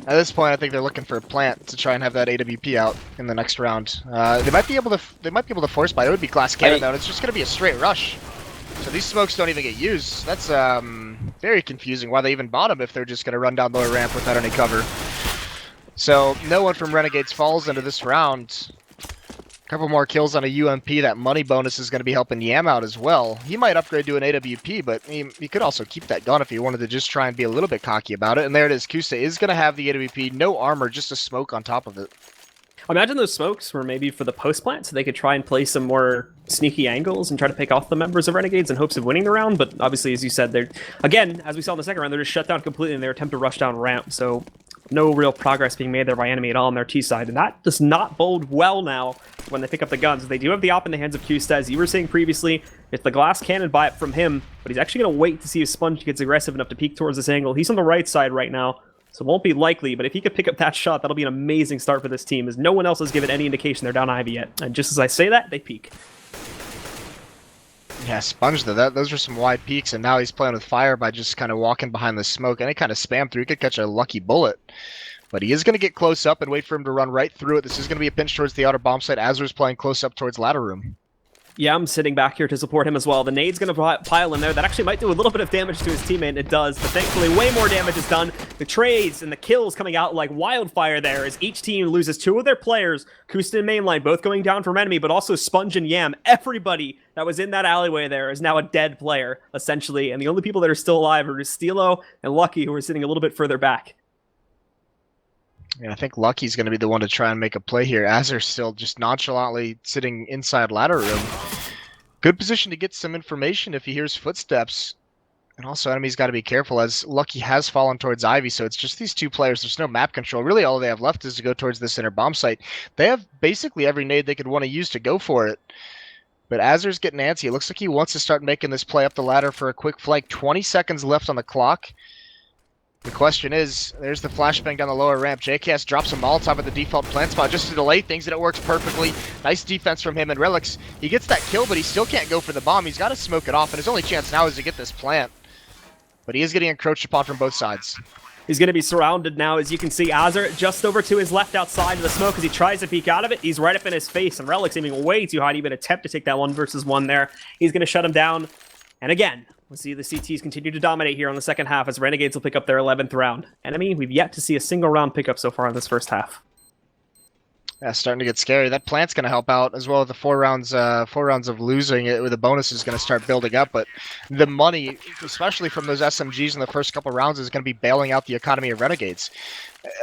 At this point, I think they're looking for a plant to try and have that AWP out in the next round. They might be able to force buy. It would be glass cannon though. And it's just going to be a straight rush. So these smokes don't even get used. That's very confusing. Why they even bought them if they're just going to run down lower ramp without any cover. So no one from Renegades falls into this round. A couple more kills on a UMP. That money bonus is going to be helping Yam out as well. He might upgrade to an AWP, but he could also keep that gun if he wanted to just try and be a little bit cocky about it. And there it is. Kusa is going to have the AWP. No armor, just a smoke on top of it. Imagine those smokes were maybe for the post plant, so they could try and play some more sneaky angles and try to pick off the members of Renegades in hopes of winning the round. But obviously, as you said, they're, again, as we saw in the second round, they're just shut down completely in their attempt to rush down ramp. So no real progress being made there by Enemy at all on their T side. And that does not bode well now when they pick up the guns. They do have the op in the hands of Kusta, as you were saying previously. It's the glass cannon buy up from him, but he's actually going to wait to see if Sponge gets aggressive enough to peek towards this angle. He's on the right side right now, so it won't be likely, but if he could pick up that shot, that'll be an amazing start for this team, as no one else has given any indication they're down Ivy yet. And just as I say that, they peek. Yeah, Sponge though, those are some wide peaks, and now he's playing with fire by just kind of walking behind the smoke. Any kind of spam through, he could catch a lucky bullet. But he is going to get close up and wait for him to run right through it. This is going to be a pinch towards the outer bomb site. Azur's playing close up towards ladder room. Yeah, I'm sitting back here to support him as well. The nade's going to pile in there. That actually might do a little bit of damage to his teammate, and it does. But thankfully, way more damage is done. The trades and the kills coming out like wildfire there as each team loses 2 of their players. Kusta and Mainline both going down from Enemy, but also Sponge and Yam. Everybody that was in that alleyway there is now a dead player, essentially. And the only people that are still alive are Stilo and Lucky, who are sitting a little bit further back. Yeah, I think Lucky's going to be the one to try and make a play here. Azur's still just nonchalantly sitting inside ladder room. Good position to get some information if he hears footsteps. And also, Enemy's got to be careful as Lucky has fallen towards Ivy, so it's just these two players. There's no map control. Really, all they have left is to go towards the center bomb site. They have basically every nade they could want to use to go for it. But Azur's getting antsy. It looks like he wants to start making this play up the ladder for a quick flank. 20 seconds left on the clock. The question is, there's the flashbang down the lower ramp. JKS drops a Molotov at the default plant spot just to delay things, and it works perfectly. Nice defense from him, and Relix, he gets that kill, but he still can't go for the bomb. He's got to smoke it off, and his only chance now is to get this plant. But he is getting encroached upon from both sides. He's going to be surrounded now, as you can see. Azur just over to his left outside of the smoke as he tries to peek out of it. He's right up in his face, and Relix aiming way too high to even attempt to take that 1v1 there. He's going to shut him down. And again, we'll see the CTs continue to dominate here on the second half as Renegades will pick up their 11th round. Enemy, we've yet to see a single round pickup so far in this first half. Yeah, starting to get scary. That plant's going to help out as well. The 4 rounds of losing it with the bonus is going to start building up. But the money, especially from those SMGs in the first couple rounds, is going to be bailing out the economy of Renegades.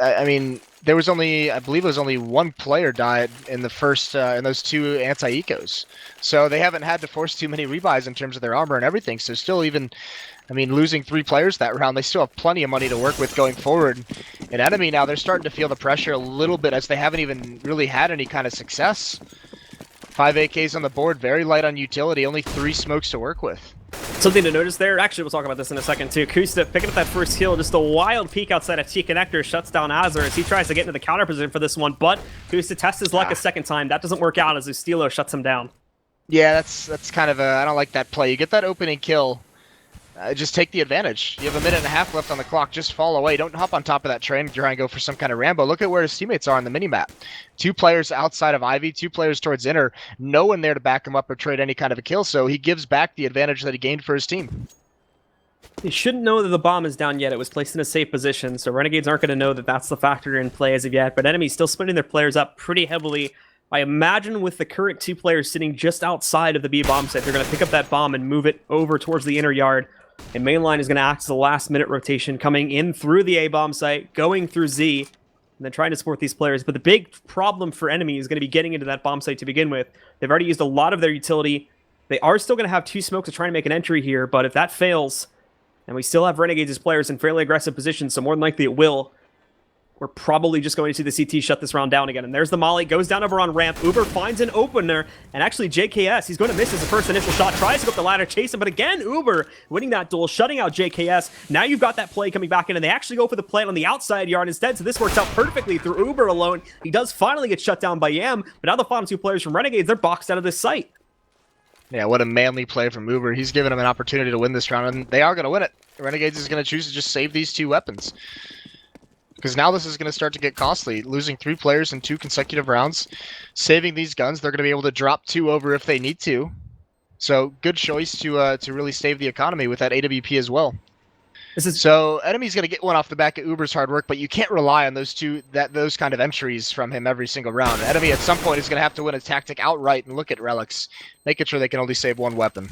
I mean, there was only, I believe it was only one player died in the first, in those 2 anti-ecos. So they haven't had to force too many rebuys in terms of their armor and everything. So still even, I mean, losing 3 players that round, they still have plenty of money to work with going forward. And Enemy now, they're starting to feel the pressure a little bit as they haven't even really had any kind of success. 5 AKs on the board, very light on utility, only 3 smokes to work with. Something to notice there, actually we'll talk about this in a second too. Kusta picking up that first kill, just a wild peek outside of T-Connector, shuts down Azur as he tries to get into the counter position for this one, but Kusta tests his luck a second time. That doesn't work out as Ustilo shuts him down. Yeah, that's kind of a, I don't like that play. You get that opening kill, just take the advantage. You have a minute and a half left on the clock, just fall away. Don't hop on top of that train and try and go for some kind of Rambo. Look at where his teammates are on the minimap. 2 players outside of Ivy, 2 players towards inner, no one there to back him up or trade any kind of a kill, so he gives back the advantage that he gained for his team. They shouldn't know that the bomb is down yet. It was placed in a safe position, so Renegades aren't going to know that that's the factor in play as of yet, but Enemy's still splitting their players up pretty heavily. I imagine with the current 2 players sitting just outside of the B bomb site, they're going to pick up that bomb and move it over towards the inner yard. And mainline is going to act as a last-minute rotation, coming in through the A bomb site, going through Z, and then trying to support these players. But the big problem for Enemy is going to be getting into that bomb site to begin with. They've already used a lot of their utility. They are still going to have 2 smokes to try and make an entry here, but if that fails, and we still have Renegades as players in fairly aggressive positions, so more than likely it will, we're probably just going to see the CT shut this round down again. And there's the molly, goes down over on ramp. Uber finds an opener, and actually JKS, he's going to miss his first initial shot, tries to go up the ladder, chase him, but again, Uber winning that duel, shutting out JKS. Now you've got that play coming back in, and they actually go for the plant on the outside yard instead, so this works out perfectly through Uber alone. He does finally get shut down by Yam, but now the bottom 2 players from Renegades, they're boxed out of this site. Yeah, what a manly play from Uber. He's given him an opportunity to win this round, and they are going to win it. Renegades is going to choose to just save these 2 weapons. Because now this is going to start to get costly. Losing 3 players in 2 consecutive rounds. Saving these guns, they're going to be able to drop 2 over if they need to. So, good choice to really save the economy with that AWP as well. So, Enemy's going to get one off the back of Uber's hard work, but you can't rely on those kind of entries from him every single round. Enemy at some point is going to have to win a tactic outright and look at Relics, making sure they can only save 1 weapon.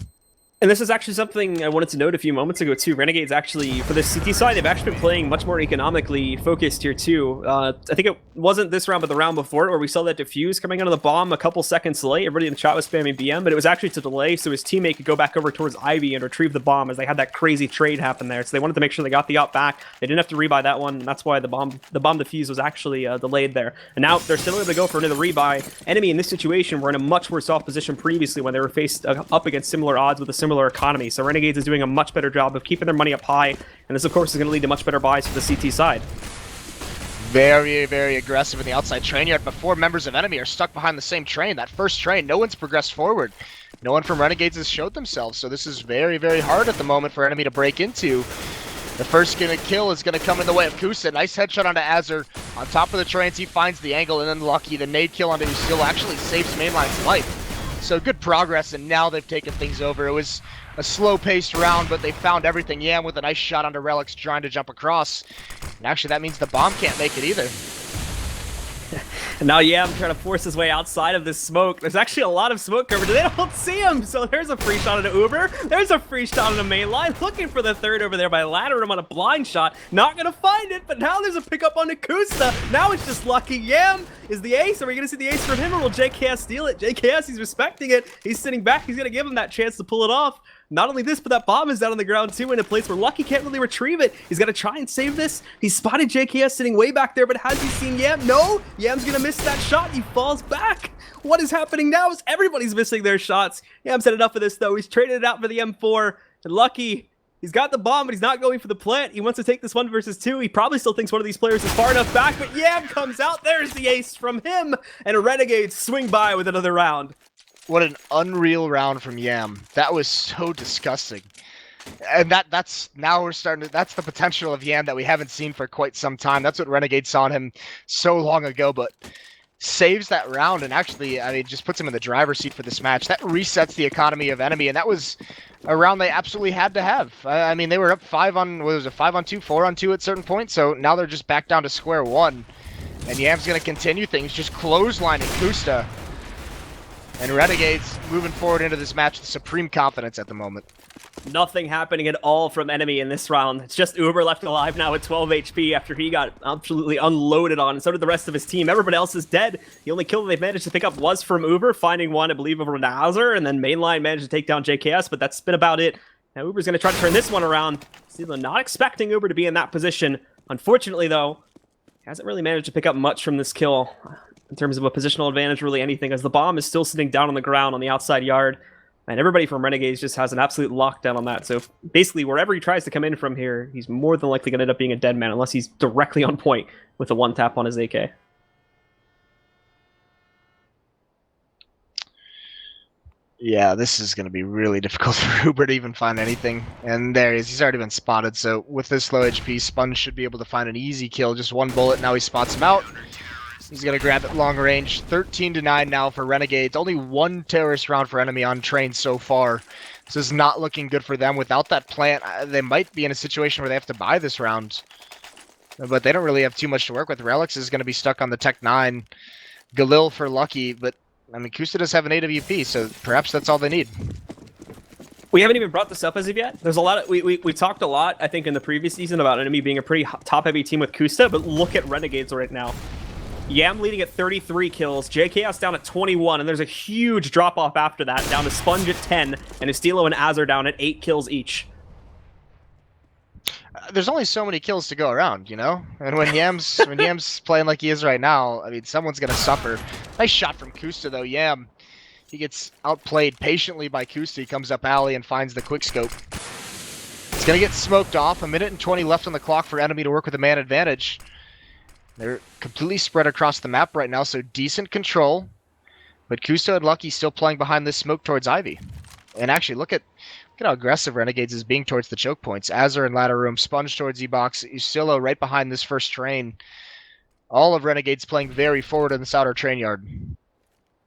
And this is actually something I wanted to note a few moments ago too. Renegades actually, for the CT side, they've actually been playing much more economically focused here too. I think it wasn't this round, but the round before, where we saw that defuse coming out of the bomb a couple seconds late. Everybody in the chat was spamming BM, but it was actually to delay, so his teammate could go back over towards Ivy and retrieve the bomb, as they had that crazy trade happen there. So they wanted to make sure they got the op back. They didn't have to rebuy that one, and that's why the bomb defuse was actually delayed there. And now they're still able to go for another rebuy. Enemy in this situation were in a much worse off position previously when they were faced up against similar odds with a similar economy. So Renegades is doing a much better job of keeping their money up high, and this of course is going to lead to much better buys for the CT side. Very, very aggressive in the outside train yard, but 4 members of Enemy are stuck behind the same train. That first train, no one's progressed forward. No one from Renegades has showed themselves, so this is very, very hard at the moment for Enemy to break into. The first kill is going to come in the way of Kusa. Nice headshot onto Azur. On top of the trains, he finds the angle, and then Lucky, the nade kill onto Usil actually saves Mainline's life. So good progress, and now they've taken things over. It was a slow-paced round, but they found everything. Yam with a nice shot onto Relics trying to jump across. And actually, that means the bomb can't make it either. And now Yam trying to force his way outside of this smoke. There's actually a lot of smoke coverage. They don't see him. So there's a free shot into Uber. There's a free shot on the main line. Looking for the third over there by Ladder him on a blind shot. Not going to find it, but now there's a pickup on Kusta. Now it's just Lucky. Yam is the ace. Are we going to see the ace from him, or will JKS steal it? JKS, he's respecting it. He's sitting back. He's going to give him that chance to pull it off. Not only this, but that bomb is down on the ground too, in a place where Lucky can't really retrieve it. He's got to try and save this. He spotted JKS sitting way back there, but has he seen Yam? No! Yam's gonna miss that shot. He falls back. What is happening now is everybody's missing their shots. Yam's had enough of this, though. He's traded it out for the M4. And Lucky, he's got the bomb, but he's not going for the plant. He wants to take this 1 versus 2. He probably still thinks one of these players is far enough back, but Yam comes out. There's the ace from him. And Renegades swing by with another round. What an unreal round from Yam. That was so disgusting. And that's now we're starting to, that's the potential of Yam that we haven't seen for quite some time. That's what Renegades saw in him so long ago, but saves that round and actually, I mean, just puts him in the driver's seat for this match. That resets the economy of Enemy, and that was a round they absolutely had to have. I mean, they were up 5 on, what was it, 5 on 2, 4 on 2 at certain points, so now they're just back down to square one. And Yam's going to continue things, just clotheslining Kusta. And Renegades moving forward into this match with supreme confidence at the moment. Nothing happening at all from Enemy in this round. It's just Uber left alive now at 12 HP after he got absolutely unloaded on, and so did the rest of his team. Everybody else is dead. The only kill they've managed to pick up was from Uber, finding one, I believe, over Nazar, and then Mainline managed to take down JKS, but that's been about it. Now Uber's going to try to turn this one around. Still not expecting Uber to be in that position. Unfortunately, though, he hasn't really managed to pick up much from this kill in terms of a positional advantage, really anything, as the bomb is still sitting down on the ground on the outside yard. And everybody from Renegades just has an absolute lockdown on that. So basically, wherever he tries to come in from here, he's more than likely going to end up being a dead man, unless he's directly on point with a one-tap on his AK. Yeah, this is going to be really difficult for Uber to even find anything. And there he is. He's already been spotted. So with this low HP, Sponge should be able to find an easy kill. Just one bullet. Now he spots him out. He's going to grab it long range. 13-9 now for Renegades. Only one terrorist round for Enemy on train so far. This is not looking good for them. Without that plant, they might be in a situation where they have to buy this round. But they don't really have too much to work with. Relics is going to be stuck on the Tech 9. Galil for Lucky, but I mean, Kusta does have an AWP, so perhaps that's all they need. We haven't even brought this up as of yet. There's a lot of we talked a lot, I think, in the previous season about Enemy being a pretty top-heavy team with Kusta, but look at Renegades right now. Yam leading at 33 kills, JKS down at 21, and there's a huge drop-off after that, down to Sponge at 10, and Estilo and Azar down at 8 kills each. There's only so many kills to go around, you know? And when Yam's playing like he is right now, I mean, someone's going to suffer. Nice shot from Kusta, though. Yam, he gets outplayed patiently by Kusta. He comes up alley and finds the quickscope. It's going to get smoked off. 1:20 left on the clock for Enemy to work with a man advantage. They're completely spread across the map right now, so decent control. But Kusta and Lucky still playing behind this smoke towards Ivy. And actually, look at how aggressive Renegades is being towards the choke points. Azar in ladder room, Sponge towards E-Box, Usilo right behind this first train. All of Renegades playing very forward in this outer train yard.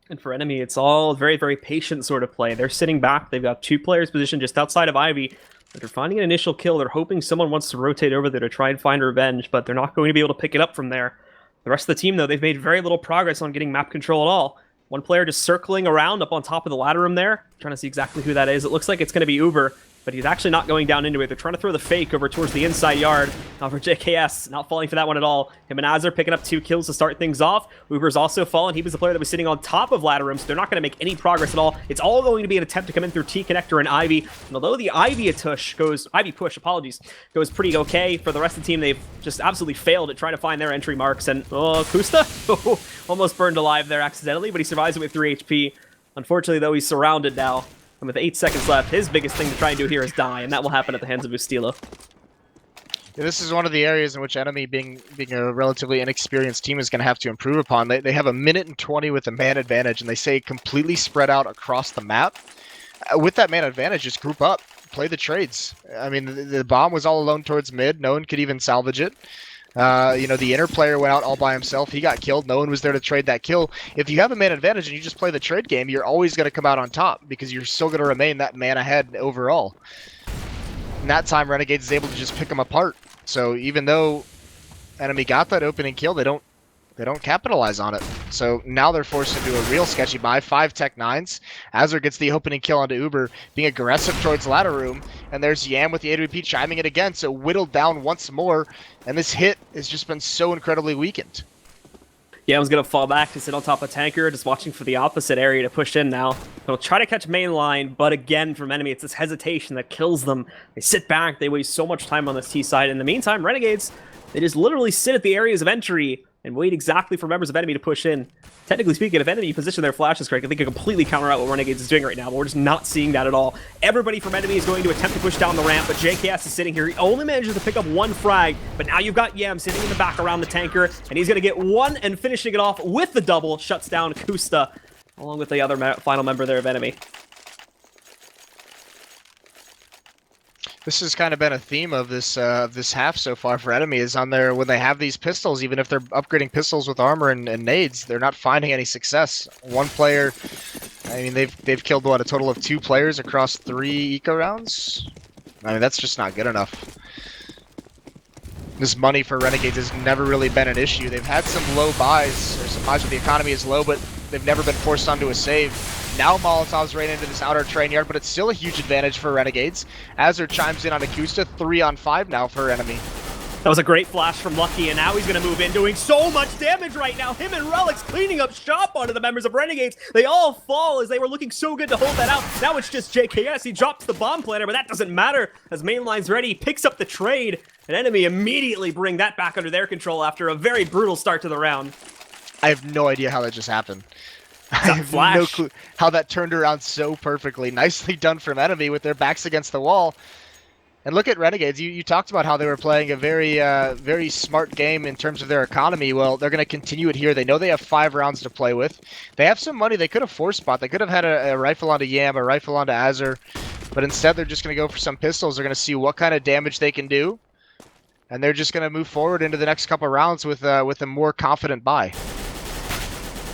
And for Enemy, it's all very, very patient sort of play. They're sitting back. They've got 2 players positioned just outside of Ivy. They're finding an initial kill. They're hoping someone wants to rotate over there to try and find revenge, but they're not going to be able to pick it up from there. The rest of the team, though, they've made very little progress on getting map control at all. One player just circling around up on top of the ladder room there, trying to see exactly who that is. It looks like it's going to be Uber, but he's actually not going down into it. They're trying to throw the fake over towards the inside yard. Now for JKS, not falling for that one at all. Him and Azar picking up 2 kills to start things off. Uber's also fallen. He was the player that was sitting on top of ladder room, so they're not going to make any progress at all. It's all going to be an attempt to come in through T-Connector and Ivy. And although the Ivy push goes pretty okay, for the rest of the team, they've just absolutely failed at trying to find their entry marks. And, Kusta almost burned alive there accidentally, but he survives it with 3 HP. Unfortunately, though, he's surrounded now. And with 8 seconds left, his biggest thing to try and do here is die, and that will happen at the hands of Ustilo. Yeah, this is one of the areas in which Enemy, being a relatively inexperienced team, is going to have to improve upon. They have 1:20 with a man advantage, and they say completely spread out across the map. With that man advantage, just group up, play the trades. I mean, the bomb was all alone towards mid. No one could even salvage it. You know, the inner player went out all by himself. He got killed. No one was there to trade that kill. If you have a man advantage and you just play the trade game, you're always going to come out on top because you're still going to remain that man ahead overall. And that time, Renegades is able to just pick them apart. So even though Enemy got that opening kill, they don't capitalize on it. So now they're forced into a real sketchy buy. 5 Tech 9s. Azar gets the opening kill onto Uber, being aggressive towards ladder room. And there's Yam with the AWP chiming it again. So whittled down once more. And this hit has just been so incredibly weakened. Yam's gonna fall back to sit on top of Tanker, just watching for the opposite area to push in now. They'll try to catch main line, but again, from Enemy, it's this hesitation that kills them. They sit back, they waste so much time on this T side. In the meantime, Renegades, they just literally sit at the areas of entry and wait exactly for members of Enemy to push in. Technically speaking, if Enemy position their flashes correctly, they can completely counter out what Renegades is doing right now, but we're just not seeing that at all. Everybody from Enemy is going to attempt to push down the ramp, but JKS is sitting here. He only manages to pick up one frag, but now you've got Yam sitting in the back around the tanker, and he's going to get one and finishing it off with the double, shuts down Kusta, along with the other final member there of Enemy. This has kind of been a theme of this half so far for Enemy, is on their, when they have these pistols, even if they're upgrading pistols with armor and nades, they're not finding any success. One player, I mean, they've killed what, a total of 2 players across 3 eco rounds? I mean, that's just not good enough. This money for Renegades has never really been an issue. They've had some low buys, or some buys where the economy is low, but they've never been forced onto a save. Now Molotov's right into this outer train yard, but it's still a huge advantage for Renegades. Azur chimes in on Akusta, 3 on 5 now for Enemy. That was a great flash from Lucky, and now he's going to move in, doing so much damage right now. Him and Relics cleaning up shop onto the members of Renegades. They all fall as they were looking so good to hold that out. Now it's just JKS. He drops the bomb planter, but that doesn't matter as mainline's ready. He picks up the trade, and Enemy immediately bring that back under their control after a very brutal start to the round. I have no idea how that just happened. I have no clue how that turned around so perfectly. Nicely done from Enemy with their backs against the wall. And look at Renegades. You talked about how they were playing a very smart game in terms of their economy. Well, they're going to continue it here. They know they have 5 rounds to play with. They have some money. They could have force spot. They could have had a rifle onto Yam, a rifle onto Azur. But instead, they're just going to go for some pistols. They're going to see what kind of damage they can do. And they're just going to move forward into the next couple of rounds with a more confident buy.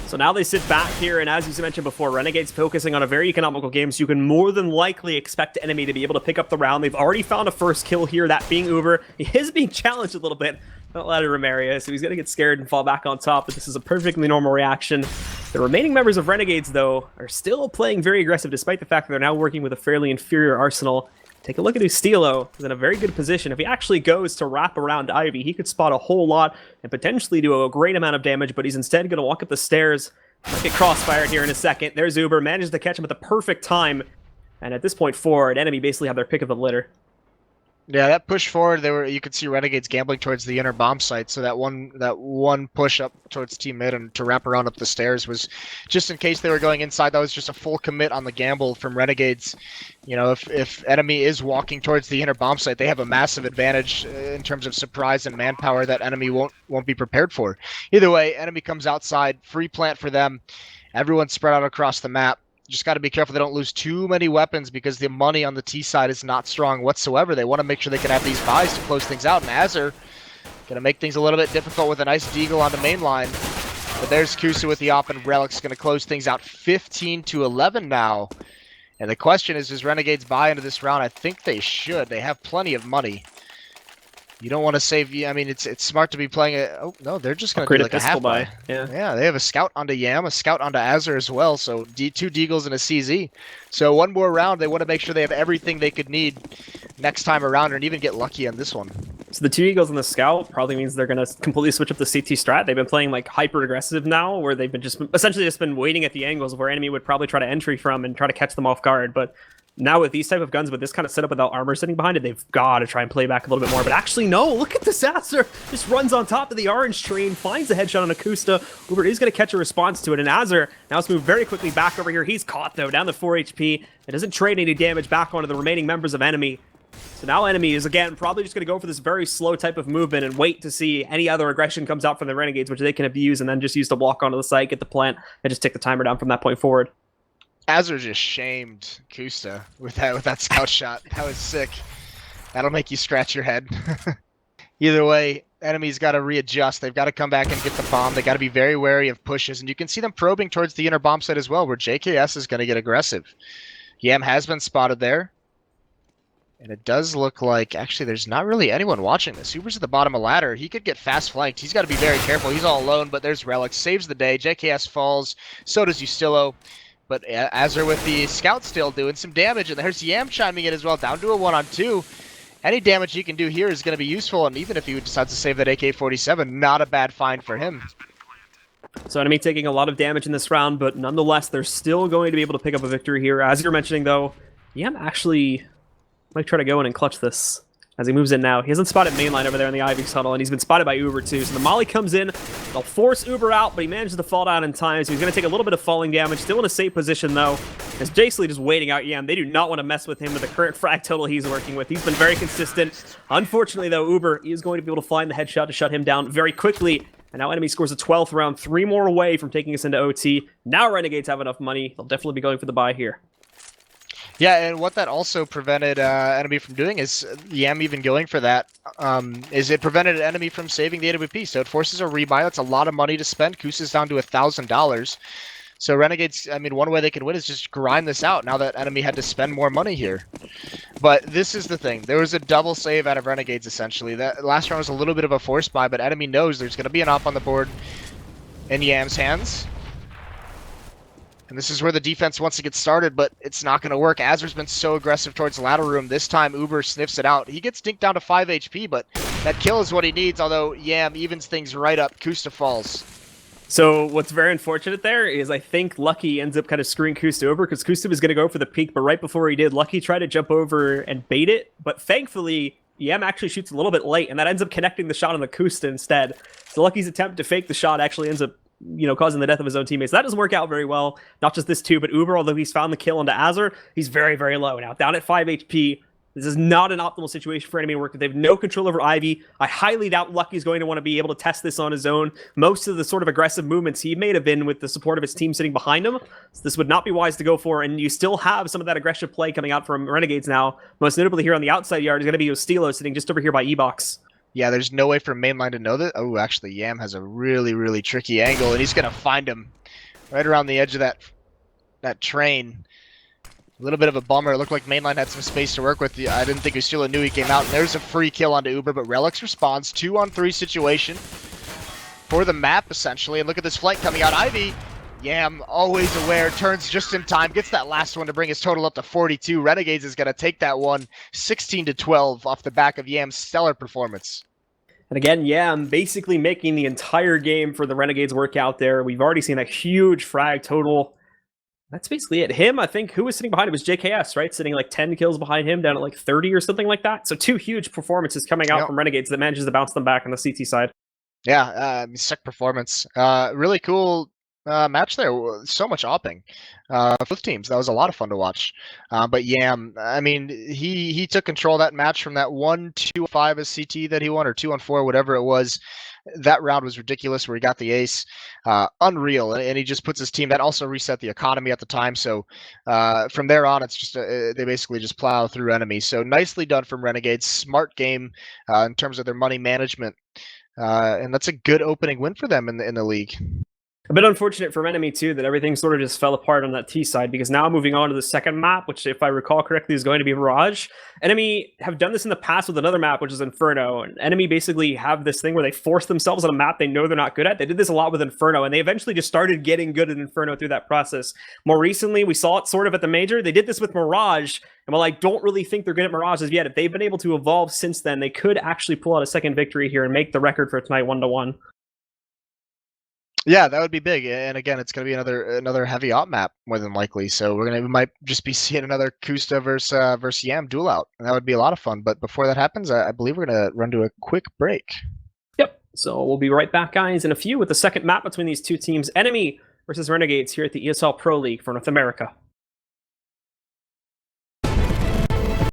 So now they sit back here, and as you mentioned before, Renegades focusing on a very economical game, so you can more than likely expect Enemy to be able to pick up the round. They've already found a first kill here, that being Uber. He is being challenged a little bit. Not allowed to Romario, so he's going to get scared and fall back on top, but this is a perfectly normal reaction. The remaining members of Renegades, though, are still playing very aggressive, despite the fact that they're now working with a fairly inferior arsenal. Take a look at Ustilo. He's in a very good position. If he actually goes to wrap around Ivy, he could spot a whole lot and potentially do a great amount of damage, but he's instead going to walk up the stairs. Get crossfired here in a second. There's Uber, manages to catch him at the perfect time. And at this point forward, Enemy basically have their pick of the litter. Yeah, that push forward, you could see Renegades gambling towards the inner bomb site. So that one push up towards team mid and to wrap around up the stairs was just in case they were going inside. That was just a full commit on the gamble from Renegades. You know, if Enemy is walking towards the inner bomb site, they have a massive advantage in terms of surprise and manpower that Enemy won't be prepared for. Either way, Enemy comes outside, free plant for them. Everyone's spread out across the map. Just got to be careful they don't lose too many weapons because the money on the T side is not strong whatsoever. They want to make sure they can have these buys to close things out. And Azur going to make things a little bit difficult with a nice deagle on the main line. But there's Kusa with the op, and Relic's going to close things out 15-11 now. And the question is, does Renegades buy into this round? I think they should. They have plenty of money. You don't want to save. I mean, it's smart to be playing it. Oh no, they're just going to do like a half buy. Yeah, they have a scout onto Yam, a scout onto Azur as well. So 2 deagles and a CZ. So one more round. They want to make sure they have everything they could need next time around, and even get lucky on this one. So the 2 eagles and the scout probably means they're going to completely switch up the CT strat. They've been playing like hyper aggressive now, where they've been essentially been waiting at the angles where Enemy would probably try to entry from and try to catch them off guard, but. Now with these type of guns, with this kind of setup without armor sitting behind it, they've got to try and play back a little bit more. But actually, no, look at this Azur. Just runs on top of the orange train, finds the headshot on Akusta. Uber is going to catch a response to it, and Azur now has moved very quickly back over here. He's caught, though, down to 4 HP. It doesn't trade any damage back onto the remaining members of Enemy. So now Enemy is, again, probably just going to go for this very slow type of movement and wait to see any other aggression comes out from the Renegades, which they can abuse, and then just use to walk onto the site, get the plant, and just take the timer down from that point forward. Azur just shamed Kusta with that scout shot. That was sick. That'll make you scratch your head. Either way, Enemy's got to readjust. They've got to come back and get the bomb. They got to be very wary of pushes, and you can see them probing towards the inner bomb site as well, where JKS is going to get aggressive. Yam has been spotted there, and it does look like actually there's not really anyone watching this. Uber's at the bottom of the ladder. He could get fast flanked. He's got to be very careful. He's all alone, but there's Relic, saves the day. JKS falls. So does Ustilo. But Azur with the scout still doing some damage, and there's Yam chiming in as well, down to a 1-on-2. Any damage he can do here is going to be useful, and even if he decides to save that AK-47, not a bad find for him. So Enemy taking a lot of damage in this round, but nonetheless, they're still going to be able to pick up a victory here. As you're mentioning, though, Yam actually might try to go in and clutch this as he moves in now. He hasn't spotted mainline over there in the Ivy tunnel, and he's been spotted by Uber too. So the Molly comes in, they'll force Uber out, but he manages to fall down in time, so he's going to take a little bit of falling damage. Still in a safe position, though, as basically just waiting out Yam. They do not want to mess with him with the current frag total he's working with. He's been very consistent. Unfortunately, though, Uber is going to be able to find the headshot to shut him down very quickly. And now Enemy scores a 12th round, 3 more away from taking us into OT. Now Renegades have enough money. They'll definitely be going for the buy here. Yeah, and what that also prevented Enemy from doing is Yam even going for that. Is it prevented Enemy from saving the AWP, so it forces a rebuy. That's a lot of money to spend. Kusa's down to $1,000. So Renegades, I mean, one way they can win is just grind this out now that Enemy had to spend more money here. But this is the thing. There was a double save out of Renegades, essentially. That last round was a little bit of a force buy, but Enemy knows there's going to be an op on the board in Yam's hands. And this is where the defense wants to get started, but it's not going to work. Azur's been so aggressive towards the ladder room. This time, Uber sniffs it out. He gets dinked down to 5 HP, but that kill is what he needs, although Yam evens things right up. Kusta falls. So what's very unfortunate there is I think Lucky ends up kind of screwing Kusta over because Kusta was going to go for the peek, but right before he did, Lucky tried to jump over and bait it, but thankfully, Yam actually shoots a little bit late, and that ends up connecting the shot on the Kusta instead. So Lucky's attempt to fake the shot actually ends up causing the death of his own teammates. That doesn't work out very well. Not just this too, but Uber, although he's found the kill onto Azur, he's very, very low now. Down at 5 HP. This is not an optimal situation for Enemy to work. They have no control over Ivy. I highly doubt Lucky's going to want to be able to test this on his own. Most of the sort of aggressive movements he may have been with the support of his team sitting behind him. So this would not be wise to go for, and you still have some of that aggressive play coming out from Renegades now. Most notably here on the outside yard is going to be Ostilo sitting just over here by E-Box. Yeah, there's no way for mainline to know that. Oh, actually, Yam has a really, really tricky angle, and he's going to find him right around the edge of that train. A little bit of a bummer. It looked like mainline had some space to work with. I didn't think Ustilo knew he came out. And there's a free kill onto Uber, but Relix responds. 2-on-3 situation for the map, essentially. And look at this flight coming out. Ivy, Yam, always aware, turns just in time, gets that last one to bring his total up to 42. Renegades is going to take that one 16-12 off the back of Yam's stellar performance. And again, Yam basically making the entire game for the Renegades work out there. We've already seen a huge frag total. That's basically it. Him, I think, who was sitting behind him was JKS, right? Sitting like 10 kills behind him, down at like 30 or something like that. So 2 huge performances coming out from Renegades that manages to bounce them back on the CT side. Yeah, sick performance. Really cool match there. So much opping. Both teams. That was a lot of fun to watch. But Yam, I mean, he took control of that match from that 1-2-5 as CT that he won, or 2-on-4, whatever it was. That round was ridiculous where he got the ace. Unreal. And he just puts his team. That also reset the economy at the time. So from there on, it's just they basically just plow through enemies. So nicely done from Renegades. Smart game in terms of their money management. And that's a good opening win for them in the league. A bit unfortunate for Enemy, too, that everything sort of just fell apart on that T side, because now moving on to the second map, which, if I recall correctly, is going to be Mirage. Enemy have done this in the past with another map, which is Inferno. And Enemy basically have this thing where they force themselves on a map they know they're not good at. They did this a lot with Inferno, and they eventually just started getting good at Inferno through that process. More recently, we saw it sort of at the Major. They did this with Mirage, and while I don't really think they're good at Mirage as yet, if they've been able to evolve since then, they could actually pull out a second victory here and make the record for tonight 1-1. Yeah, that would be big, and again, it's going to be another heavy op map more than likely. So we might just be seeing another Kusta versus Yam duel out, and that would be a lot of fun. But before that happens, I believe we're going to run to a quick break. Yep. So we'll be right back, guys, in a few with the second map between these two teams, Enemy versus Renegades, here at the ESL Pro League for North America.